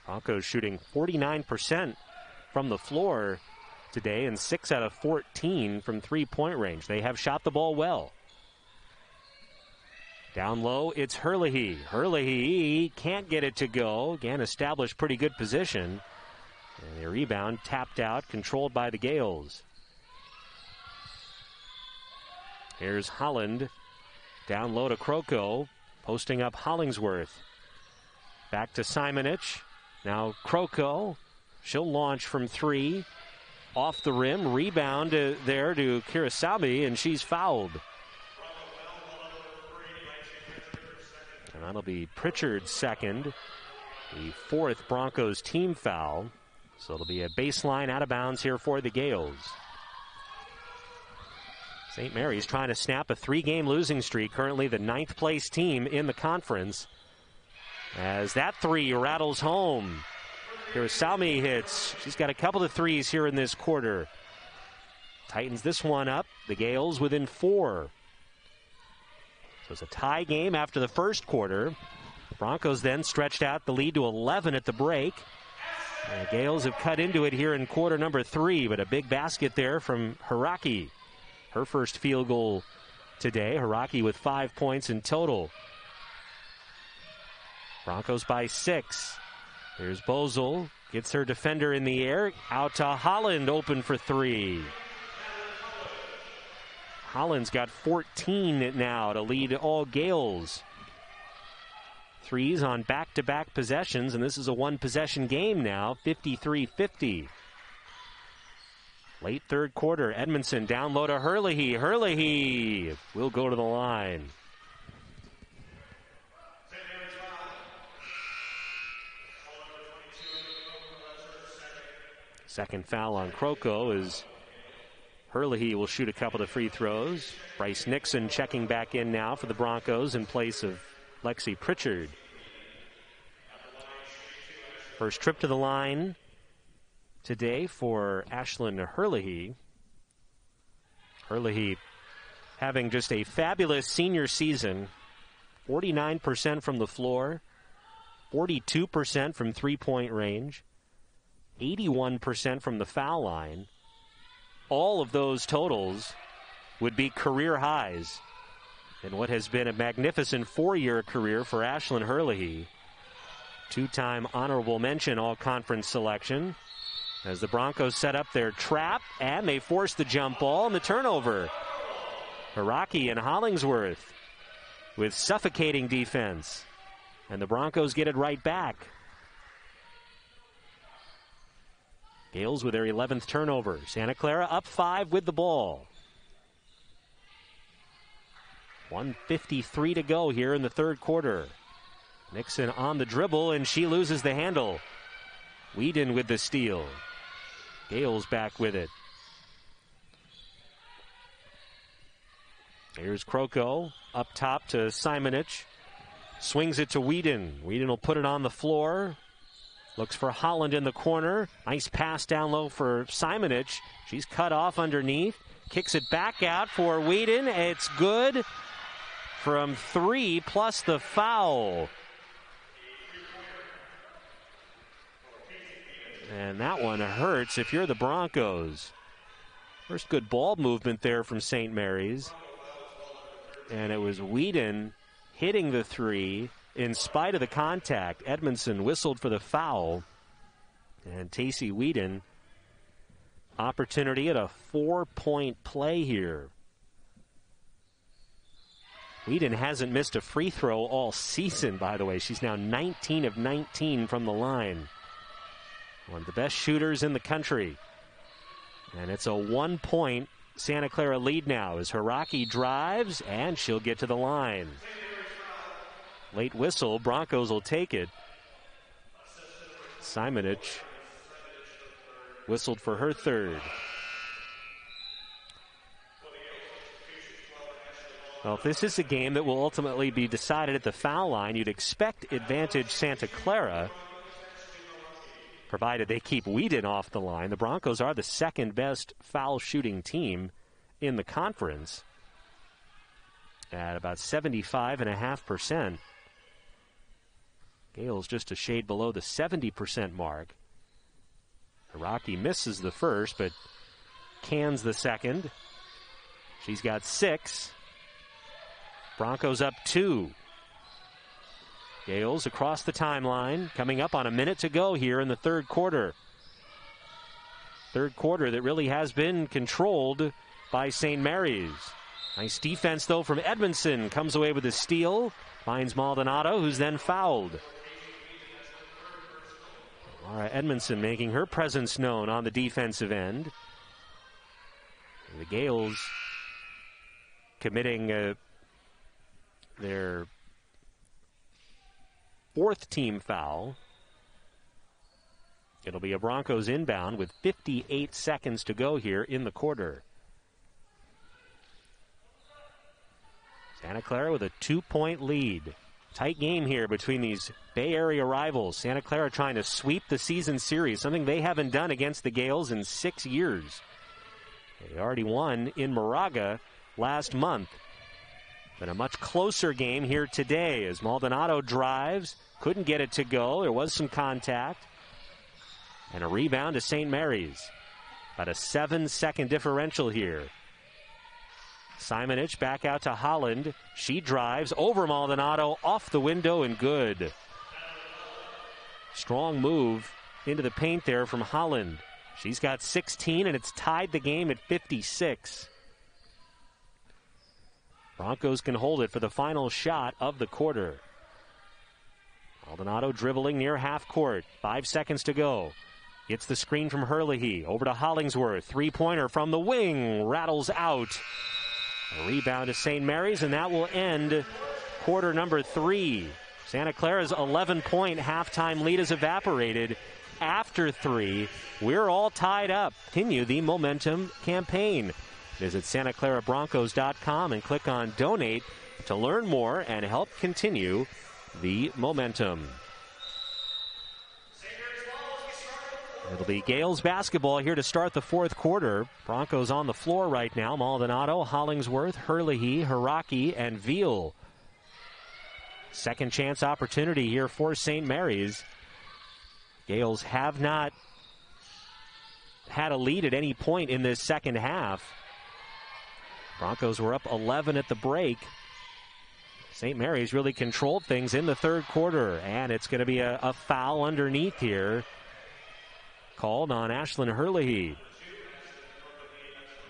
Broncos shooting 49% from the floor today and 6 out of 14 from three-point range. They have shot the ball well. Down low, it's Herlihy. Herlihy can't get it to go. Again, established pretty good position. And a rebound tapped out, controlled by the Gales. Here's Holland. Down low to Kroko, posting up Hollingsworth. Back to Simonich. Now Kroko. She'll launch from three. Off the rim. Rebound there to Kirisabi, and she's fouled. And that'll be Pritchard's second. The fourth Broncos team foul. So it'll be a baseline out of bounds here for the Gales. St. Mary's trying to snap a 3-game losing streak, currently the 9th place team in the conference. As that three rattles home. Kirisabi hits. She's got a couple of threes here in this quarter. Tightens this one up. The Gales within 4. So it's a tie game after the first quarter. The Broncos then stretched out the lead to 11 at the break. And the Gales have cut into it here in quarter number 3, but a big basket there from Hiraki. Her first field goal today. Hiraki with 5 points in total. Broncos by 6. Here's Bozel. Gets her defender in the air. Out to Holland, open for 3. Holland's got 14 now to lead all Gales. Threes on back-to-back possessions, and this is a one-possession game now, 53-50. Late third quarter, Edmondson down low to Herlihy. Herlihy will go to the line. Second foul on Kroko as Herlihy will shoot a couple of free throws. Bryce Nixon checking back in now for the Broncos in place of Lexi Pritchard. First trip to the line today for Ashlyn Herlihy. Herlihy having just a fabulous senior season. 49% from the floor, 42% from three-point range, 81% from the foul line. All of those totals would be career highs in what has been a magnificent 4-year career for Ashlyn Herlihy. 2-time honorable mention all-conference selection as the Broncos set up their trap, and they force the jump ball and the turnover. Hiraki and Hollingsworth with suffocating defense, and the Broncos get it right back. Gales with their 11th turnover. Santa Clara up 5 with the ball. 1:53 to go here in the third quarter. Nixon on the dribble, and she loses the handle. Whedon with the steal. Gales back with it. Here's Kroko up top to Simonich. Swings it to Whedon. Whedon will put it on the floor. Looks for Holland in the corner. Nice pass down low for Simonich. She's cut off underneath. Kicks it back out for Whedon. It's good from 3 plus the foul. And that one hurts if you're the Broncos. First good ball movement there from St. Mary's. And it was Whedon hitting the 3 in spite of the contact. Edmondson whistled for the foul. And Tacey Whedon, opportunity at a 4-point play here. Whedon hasn't missed a free throw all season, by the way. She's now 19 of 19 from the line. One of the best shooters in the country. And it's a 1-point Santa Clara lead now as Haraki drives, and she'll get to the line. Late whistle, Broncos will take it. Simonich whistled for her third. Well, if this is a game that will ultimately be decided at the foul line, you'd expect advantage Santa Clara, provided they keep Whedon off the line. The Broncos are the second best foul shooting team in the conference at about 75.5%. Gales just a shade below the 70% mark. Haraki misses the first, but cans the second. She's got 6. Broncos up 2. Gales across the timeline, coming up on a minute to go here in the third quarter. Third quarter that really has been controlled by St. Mary's. Nice defense, though, from Edmondson. Comes away with a steal. Finds Maldonado, who's then fouled. Clara Edmondson making her presence known on the defensive end. The Gales committing their 4th team foul. It'll be a Broncos inbound with 58 seconds to go here in the quarter. Santa Clara with a 2-point lead. Tight game here between these Bay Area rivals. Santa Clara trying to sweep the season series, something they haven't done against the Gales in 6 years. They already won in Moraga last month. Been a much closer game here today as Maldonado drives, couldn't get it to go. There was some contact. And a rebound to St. Mary's. About a 7-second differential here. Simonich back out to Holland. She drives over Maldonado, off the window, and good. Strong move into the paint there from Holland. She's got 16, and it's tied the game at 56. Broncos can hold it for the final shot of the quarter. Maldonado dribbling near half court. 5 seconds to go. Gets the screen from Herlihy. Over to Hollingsworth. Three-pointer from the wing. Rattles out. A rebound to St. Mary's, and that will end quarter number 3. Santa Clara's 11-point halftime lead has evaporated after 3. We're all tied up. Continue the momentum campaign. Visit SantaClaraBroncos.com and click on Donate to learn more and help continue the momentum. It'll be Gales basketball here to start the fourth quarter. Broncos on the floor right now. Maldonado, Hollingsworth, Herlihy, Haraki, and Veal. Second chance opportunity here for St. Mary's. Gales have not had a lead at any point in this second half. Broncos were up 11 at the break. St. Mary's really controlled things in the third quarter, and it's going to be a foul underneath here called on Ashlyn Herlihy.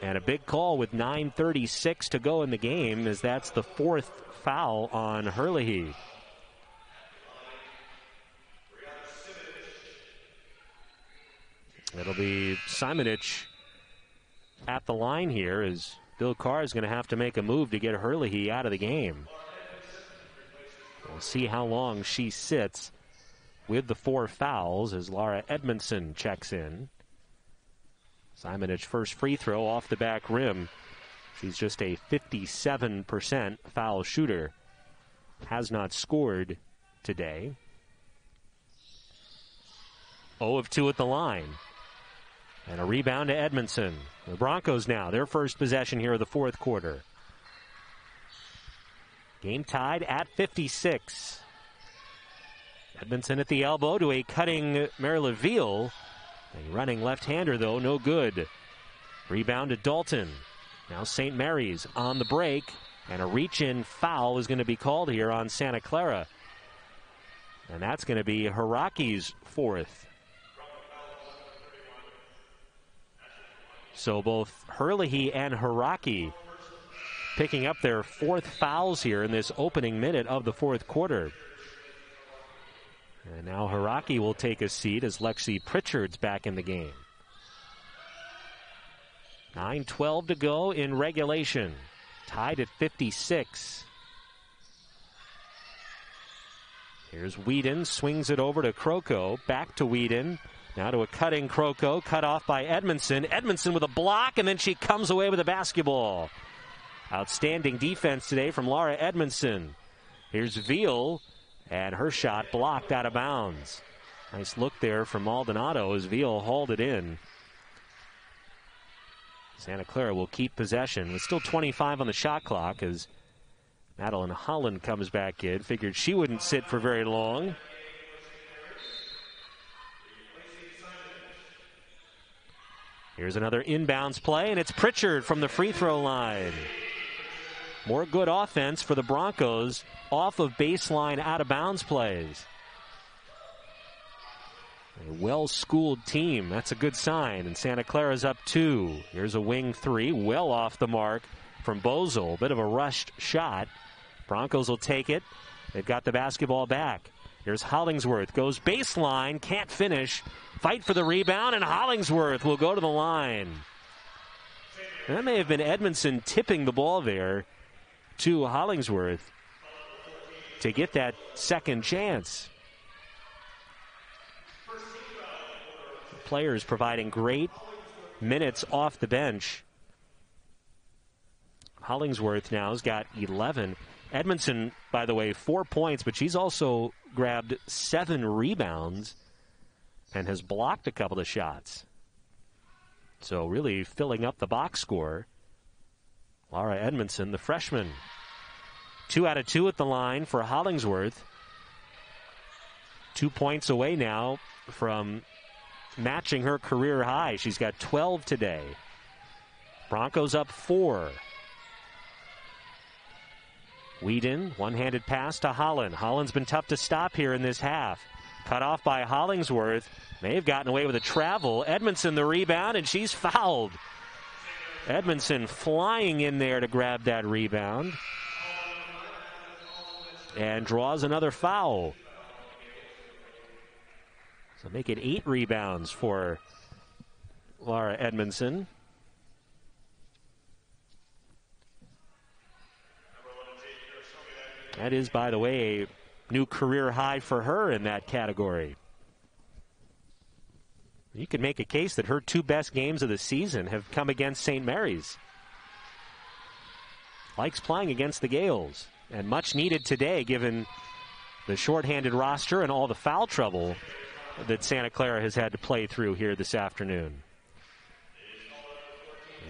And a big call with 9:36 to go in the game, as that's the 4th foul on Herlihy. It'll be Simonich at the line here, as Bill Carr is going to have to make a move to get Herlihy out of the game. We'll see how long she sits with the 4 fouls as Laura Edmondson checks in. Simonich first free throw off the back rim. She's just a 57% foul shooter. Has not scored today. 0 of 2 at the line. And a rebound to Edmondson. The Broncos now, their first possession here of the fourth quarter. Game tied at 56. Edmondson at the elbow to a cutting Maryla Veal. A running left-hander, though, no good. Rebound to Dalton. Now St. Mary's on the break. And a reach-in foul is going to be called here on Santa Clara. And that's going to be Haraki's 4th. So both Herlihy and Haraki picking up their 4th fouls here in this opening minute of the fourth quarter. And now Haraki will take a seat as Lexi Pritchard's back in the game. 9:12 to go in regulation. Tied at 56. Here's Whedon, swings it over to Kroko, back to Whedon. Now to a cutting Kroko, cut off by Edmondson. Edmondson with a block, and then she comes away with a basketball. Outstanding defense today from Laura Edmondson. Here's Veal, and her shot blocked out of bounds. Nice look there from Maldonado as Veal hauled it in. Santa Clara will keep possession with still 25 on the shot clock as Madeline Holland comes back in. Figured she wouldn't sit for very long. Here's another inbounds play, and it's Pritchard from the free throw line. More good offense for the Broncos off of baseline out-of-bounds plays. A well-schooled team. That's a good sign. And Santa Clara's up 2. Here's a wing 3, well off the mark from Bozel. Bit of a rushed shot. Broncos will take it. They've got the basketball back. Here's Hollingsworth. Goes baseline, can't finish. Fight for the rebound, and Hollingsworth will go to the line. And that may have been Edmondson tipping the ball there to Hollingsworth to get that second chance. Players providing great minutes off the bench. Hollingsworth now has got 11. Edmondson, by the way, 4 points, but she's also grabbed 7 rebounds and has blocked a couple of shots. So really filling up the box score. Laura Edmondson, the freshman. 2 out of 2 at the line for Hollingsworth. 2 points away now from matching her career high. She's got 12 today. Broncos up 4. Whedon, one-handed pass to Holland. Holland's been tough to stop here in this half. Cut off by Hollingsworth. May have gotten away with a travel. Edmondson the rebound, and she's fouled. Edmondson flying in there to grab that rebound. And draws another foul. So make it 8 rebounds for Laura Edmondson. That is, by the way, a new career high for her in that category. You could make a case that her 2 best games of the season have come against St. Mary's. Likes playing against the Gales, and much needed today given the shorthanded roster and all the foul trouble that Santa Clara has had to play through here this afternoon.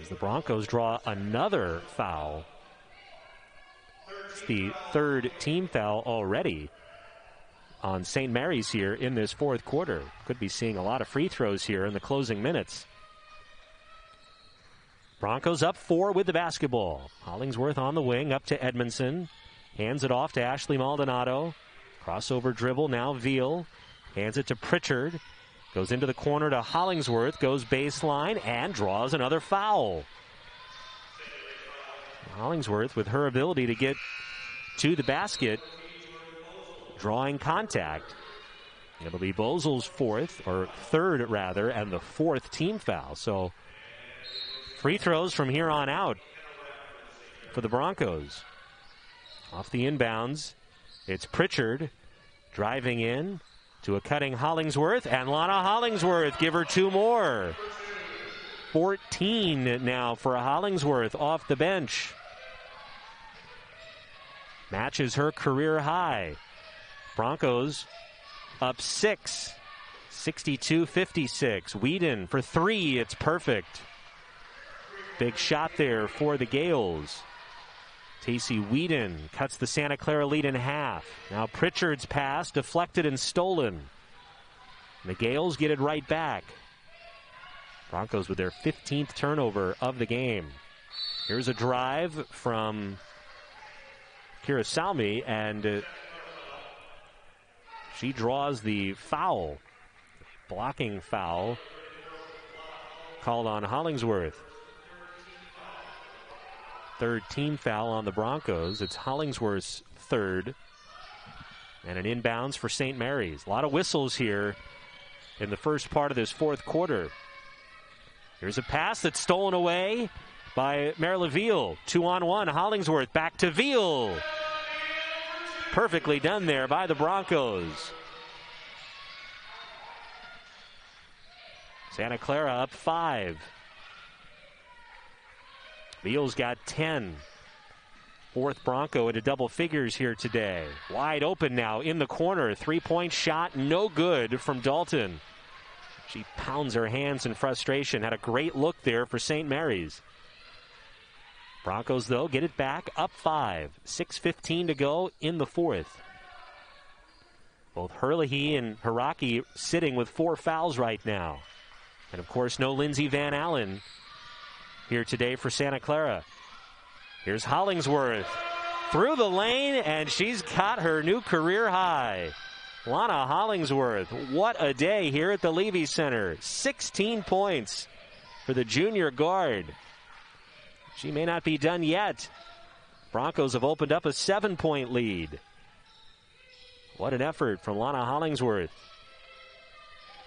As the Broncos draw another foul. It's the 3rd team foul already on St. Mary's here in this 4th quarter. Could be seeing a lot of free throws here in the closing minutes. Broncos up 4 with the basketball. Hollingsworth on the wing, up to Edmondson. Hands it off to Ashley Maldonado. Crossover dribble, now Veal. Hands it to Pritchard. Goes into the corner to Hollingsworth. Goes baseline and draws another foul. Hollingsworth, with her ability to get to the basket, drawing contact. It'll be Bozel's 4th, or 3rd rather, and the 4th team foul. So free throws from here on out for the Broncos. Off the inbounds, it's Pritchard driving in to a cutting Hollingsworth, and Lana Hollingsworth, give her 2 more. 14 now for Hollingsworth off the bench. Matches her career high. Broncos up 6, 62-56. Whedon for 3, it's perfect. Big shot there for the Gales. Tacey Whedon cuts the Santa Clara lead in half. Now Pritchard's pass deflected and stolen. The Gales get it right back. Broncos with their 15th turnover of the game. Here's a drive from Kira Salmi, and she draws the foul. Blocking foul called on Hollingsworth. 3rd team foul on the Broncos. It's Hollingsworth's 3rd. And an inbounds for St. Mary's. A lot of whistles here in the first part of this 4th quarter. Here's a pass that's stolen away by Merleveal. 2-on-1. Hollingsworth back to Veal. Perfectly done there by the Broncos. Santa Clara up 5. Veal's got 10. Fourth Bronco into double figures here today. Wide open now in the corner. 3-point shot, no good from Dalton. She pounds her hands in frustration. Had a great look there for St. Mary's. Broncos, though, get it back up 5. 6:15 to go in the fourth. Both Herlihy and Hiraki sitting with 4 fouls right now. And, of course, no Lindsey Van Allen here today for Santa Clara. Here's Hollingsworth through the lane, and she's got her new career high. Lana Hollingsworth, what a day here at the Levy Center. 16 points for the junior guard. She may not be done yet. Broncos have opened up a 7-point lead. What an effort from Lana Hollingsworth.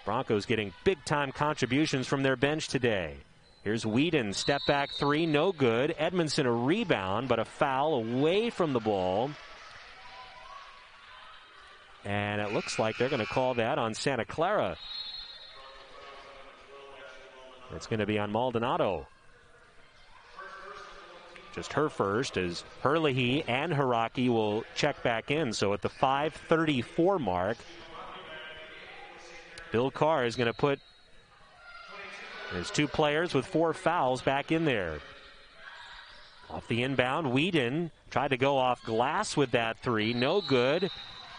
Broncos getting big-time contributions from their bench today. Here's Whedon, step back 3, no good. Edmondson a rebound, but a foul away from the ball. And it looks like they're going to call that on Santa Clara. It's going to be on Maldonado. Just her first, as Herlihy and Hiraki will check back in. So at the 5:34 mark, Bill Carr is going to put his 2 players with 4 fouls back in there. Off the inbound, Whedon tried to go off glass with that 3. No good.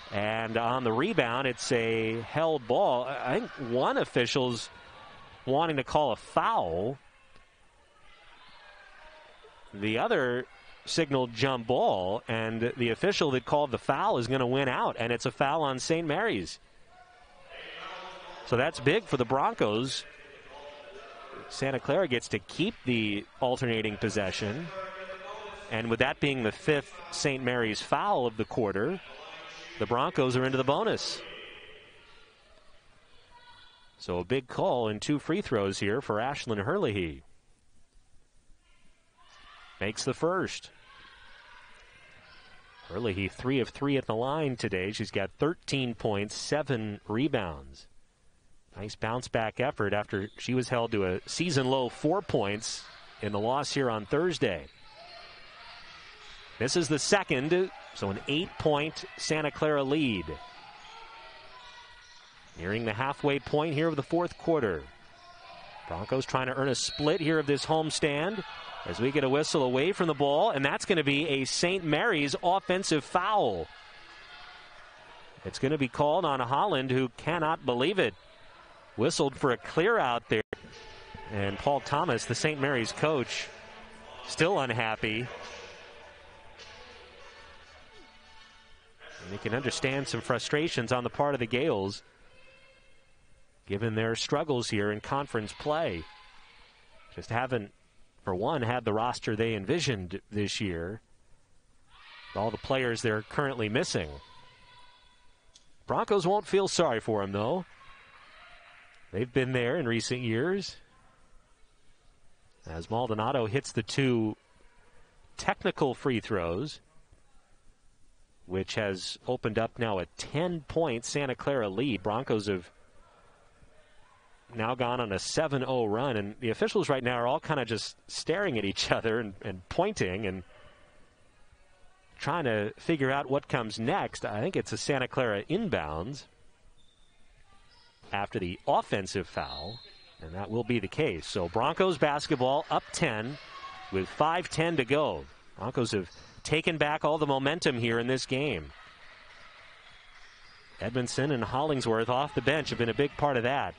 And on the rebound, it's a held ball. I think one official's wanting to call a foul. The other signaled jump ball, and the official that called the foul is going to win out, and it's a foul on St. Mary's. So that's big for the Broncos. Santa Clara gets to keep the alternating possession, and with that being the 5th St. Mary's foul of the quarter, the Broncos are into the bonus. So a big call and 2 free throws here for Ashlyn Herlihy. Makes the first. Herlihy 3 of 3 at the line today. She's got 13 points, 7 rebounds. Nice bounce back effort after she was held to a season low 4 points in the loss here on Thursday. This is the second, so an 8-point Santa Clara lead. Nearing the halfway point here of the fourth quarter. Broncos trying to earn a split here of this homestand as we get a whistle away from the ball, and that's going to be a St. Mary's offensive foul. It's going to be called on Holland, who cannot believe it. Whistled for a clear out there. And Paul Thomas, the St. Mary's coach, still unhappy. And you can understand some frustrations on the part of the Gales, given their struggles here in conference play. Just haven't, for one, had the roster they envisioned this year. All the players they're currently missing. Broncos won't feel sorry for them, though. They've been there in recent years. As Maldonado hits the 2 technical free throws, which has opened up now a 10-point Santa Clara lead. Broncos have now gone on a 7-0 run, and the officials right now are all kind of just staring at each other and pointing and trying to figure out what comes next. I think it's a Santa Clara inbounds after the offensive foul, and that will be the case. So Broncos basketball up 10 with 5:10 to go. Broncos have taken back all the momentum here in this game. Edmondson and Hollingsworth off the bench have been a big part of that.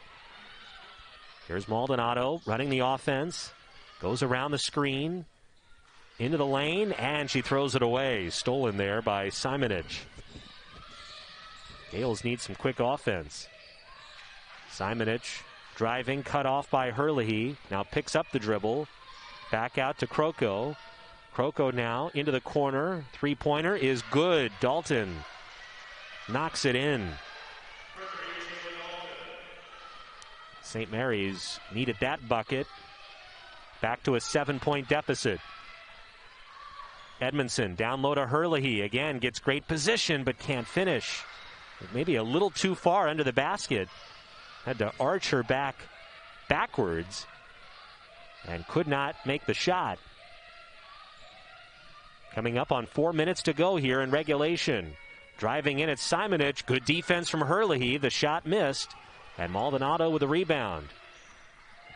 Here's Maldonado running the offense. Goes around the screen. Into the lane, and she throws it away. Stolen there by Simonich. Gales need some quick offense. Simonich driving, cut off by Herlihy. Now picks up the dribble. Back out to Kroko. Kroko now into the corner. Three-pointer is good. Dalton knocks it in. St. Mary's needed that bucket back to a 7-point deficit. Edmondson down low to Herlihy. Again, gets great position, but can't finish. Maybe a little too far under the basket. Had to arch her backwards and could not make the shot. Coming up on 4 minutes to go here in regulation. Driving in at Simonich. Good defense from Herlihy. The shot missed. And Maldonado with a rebound.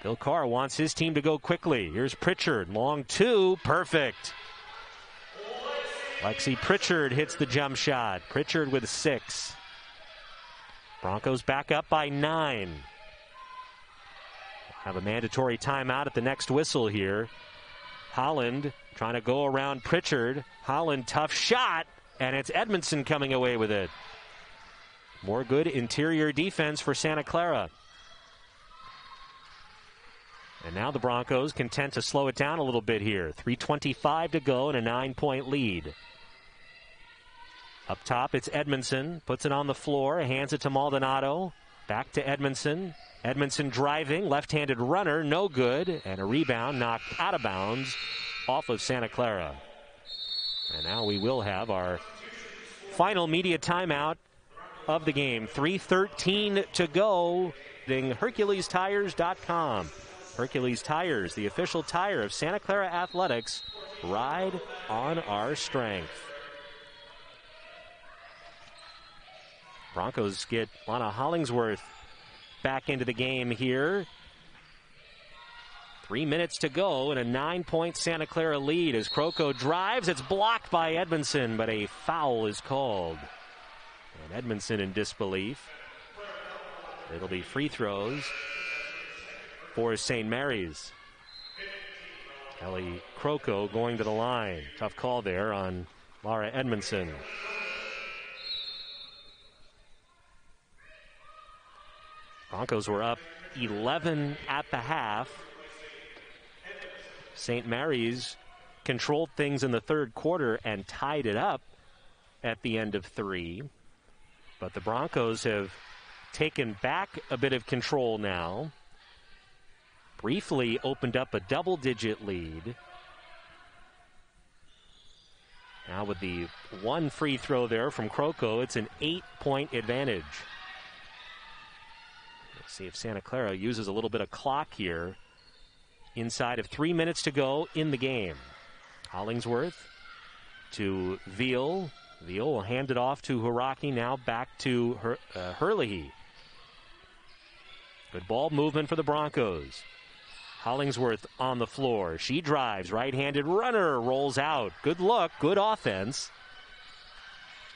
Bill Carr wants his team to go quickly. Here's Pritchard. Long two. Perfect. Lexi Pritchard hits the jump shot. Pritchard with 6. Broncos back up by 9. Have a mandatory timeout at the next whistle here. Holland trying to go around Pritchard. Holland, tough shot, and it's Edmondson coming away with it. More good interior defense for Santa Clara. And now the Broncos content to slow it down a little bit here. 3:25 to go and a 9-point lead. Up top, it's Edmondson. Puts it on the floor. Hands it to Maldonado. Back to Edmondson. Edmondson driving. Left-handed runner. No good. And a rebound knocked out of bounds off of Santa Clara. And now we will have our final media timeout of the game. 3:13 to go. HerculesTires.com. Hercules Tires, the official tire of Santa Clara Athletics. Ride on our strength. Broncos get Lana Hollingsworth back into the game here. 3 minutes to go and a 9-point Santa Clara lead as Croco drives. It's blocked by Edmondson, but a foul is called. And Edmondson in disbelief. It'll be free throws for St. Mary's. Kelly Croco going to the line. Tough call there on Laura Edmondson. Broncos were up 11 at the half. St. Mary's controlled things in the third quarter and tied it up at the end of 3. But the Broncos have taken back a bit of control now. Briefly opened up a double-digit lead. Now with the one free throw there from Croco, it's an 8-point advantage. Let's see if Santa Clara uses a little bit of clock here. Inside of 3 minutes to go in the game. Hollingsworth to Veal. Veal will hand it off to Hiraki. Now back to Herlihy. Good ball movement for the Broncos. Hollingsworth on the floor. She drives. Right-handed runner rolls out. Good look. Good offense.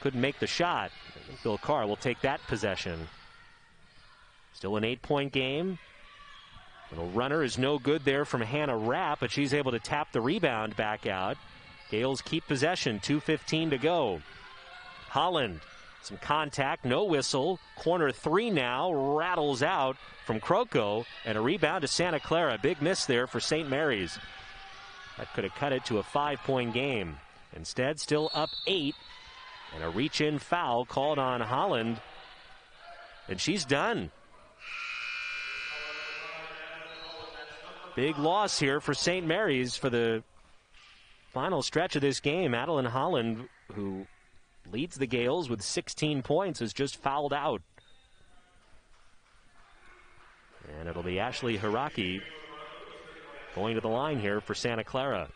Couldn't make the shot. Bill Carr will take that possession. Still an 8-point game. Little runner is no good there from Hannah Rapp, but she's able to tap the rebound back out. Gales keep possession. 2:15 to go. Holland, some contact, no whistle. Corner 3 now, rattles out from Croco, and a rebound to Santa Clara. Big miss there for St. Mary's. That could have cut it to a 5-point game. Instead, still up 8, and a reach-in foul called on Holland, and she's done. Big loss here for St. Mary's for the final stretch of this game. Adeline Holland, who leads the Gales with 16 points, is just fouled out. And it'll be Ashley Hiraki going to the line here for Santa Clara.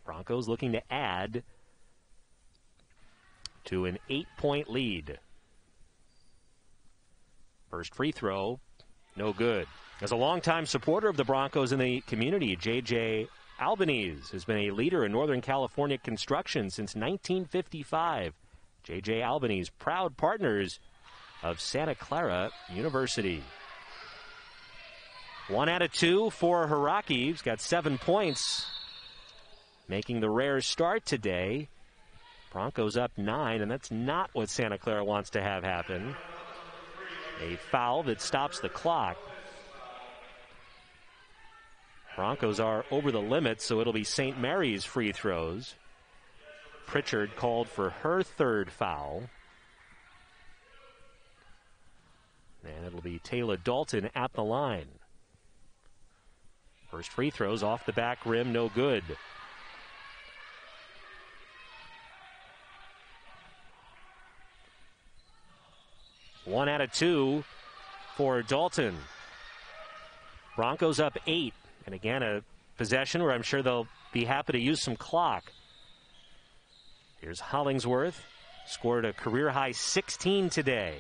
Broncos looking to add to an 8-point lead. First free throw, no good. As a longtime supporter of the Broncos in the community, J.J. Albanese has been a leader in Northern California construction since 1955. J.J. Albanese, proud partners of Santa Clara University. 1 out of 2 for Hiraki. He's got 7 points, making the rare start today. Broncos up 9, and that's not what Santa Clara wants to have happen. A foul that stops the clock. Broncos are over the limit, so it'll be St. Mary's free throws. Pritchard called for her 3rd foul. And it'll be Taylor Dalton at the line. First free throws off the back rim, no good. One out of two for Dalton. Broncos up 8. And again, a possession where I'm sure they'll be happy to use some clock. Here's Hollingsworth. Scored a career-high 16 today.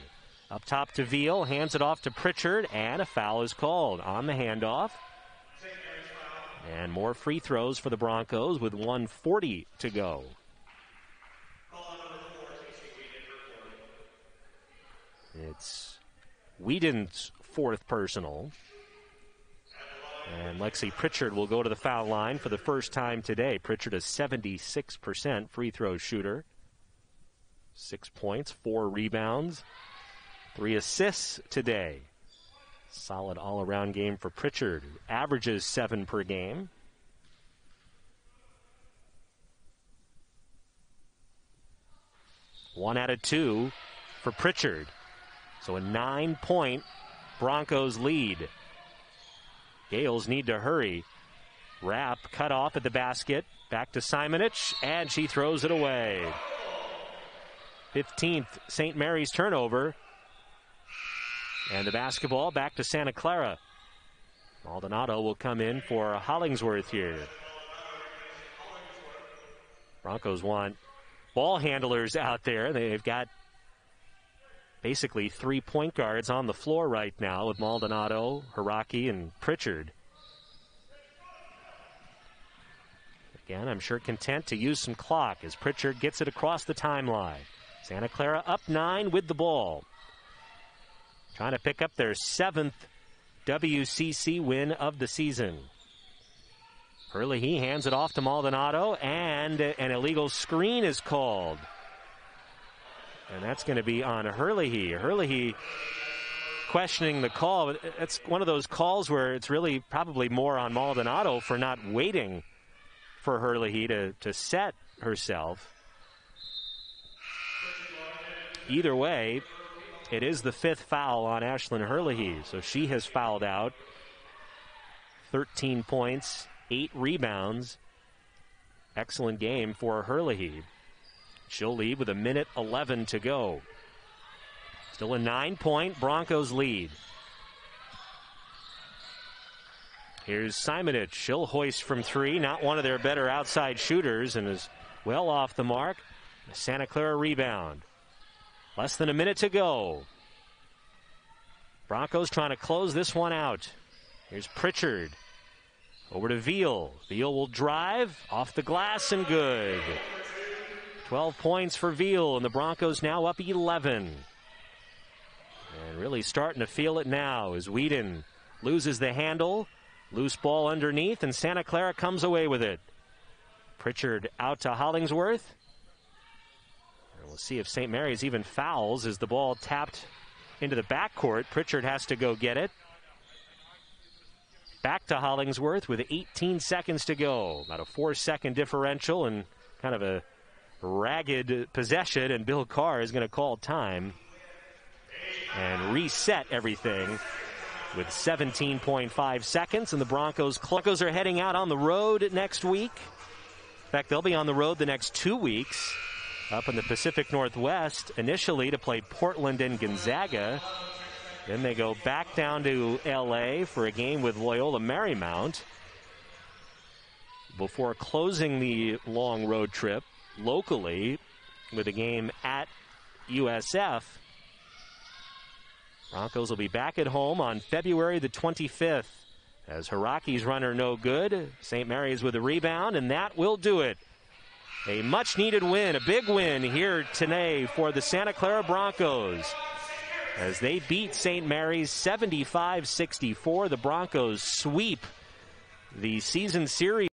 Up top to Veal, hands it off to Pritchard, and a foul is called on the handoff. And more free throws for the Broncos with 1:40 to go. It's Whedon's fourth personal. And Lexi Pritchard will go to the foul line for the first time today. Pritchard, a 76% free throw shooter. 6 points, 4 rebounds, 3 assists today. Solid all-around game for Pritchard, who averages 7 per game. One out of two for Pritchard. So a 9-point Broncos lead. Gales need to hurry. Rapp cut off at the basket. Back to Simonich, and she throws it away. 15th St. Mary's turnover. And the basketball back to Santa Clara. Maldonado will come in for Hollingsworth here. Broncos want ball handlers out there. They've got basically 3 point guards on the floor right now with Maldonado, Hiraki, and Pritchard. Again, I'm sure content to use some clock as Pritchard gets it across the timeline. Santa Clara up 9 with the ball. Trying to pick up their 7th WCC win of the season. Hurley, he hands it off to Maldonado, and an illegal screen is called. And that's going to be on Hurley. Hurley questioning the call. It's one of those calls where it's really probably more on Maldonado for not waiting for Hurley to set herself. Either way, it is the 5th foul on Ashlyn Hurley, so she has fouled out. 13 points, 8 rebounds. Excellent game for Hurley. She'll lead with 1:11 to go. Still a 9-point Broncos lead. Here's Simonich. She'll hoist from 3. Not one of their better outside shooters and is well off the mark. A Santa Clara rebound. Less than a minute to go. Broncos trying to close this one out. Here's Pritchard. Over to Veal. Veal will drive. Off the glass and good. 12 points for Veal, and the Broncos now up 11. And really starting to feel it now as Whedon loses the handle. Loose ball underneath, and Santa Clara comes away with it. Pritchard out to Hollingsworth. And we'll see if St. Mary's even fouls as the ball tapped into the backcourt. Pritchard has to go get it. Back to Hollingsworth with 18 seconds to go. About a 4-second differential and kind of a ragged possession, and Bill Carr is going to call time and reset everything with 17.5 seconds. And the Broncos are heading out on the road next week. In fact, they'll be on the road the next 2 weeks up in the Pacific Northwest, initially to play Portland and Gonzaga. Then they go back down to L.A. for a game with Loyola Marymount before closing the long road trip locally with a game at USF. Broncos will be back at home on February the 25th as Hiraki's runner no good. St. Mary's with a rebound, and that will do it. A much-needed win, a big win here today for the Santa Clara Broncos as they beat St. Mary's 75-64. The Broncos sweep the season series.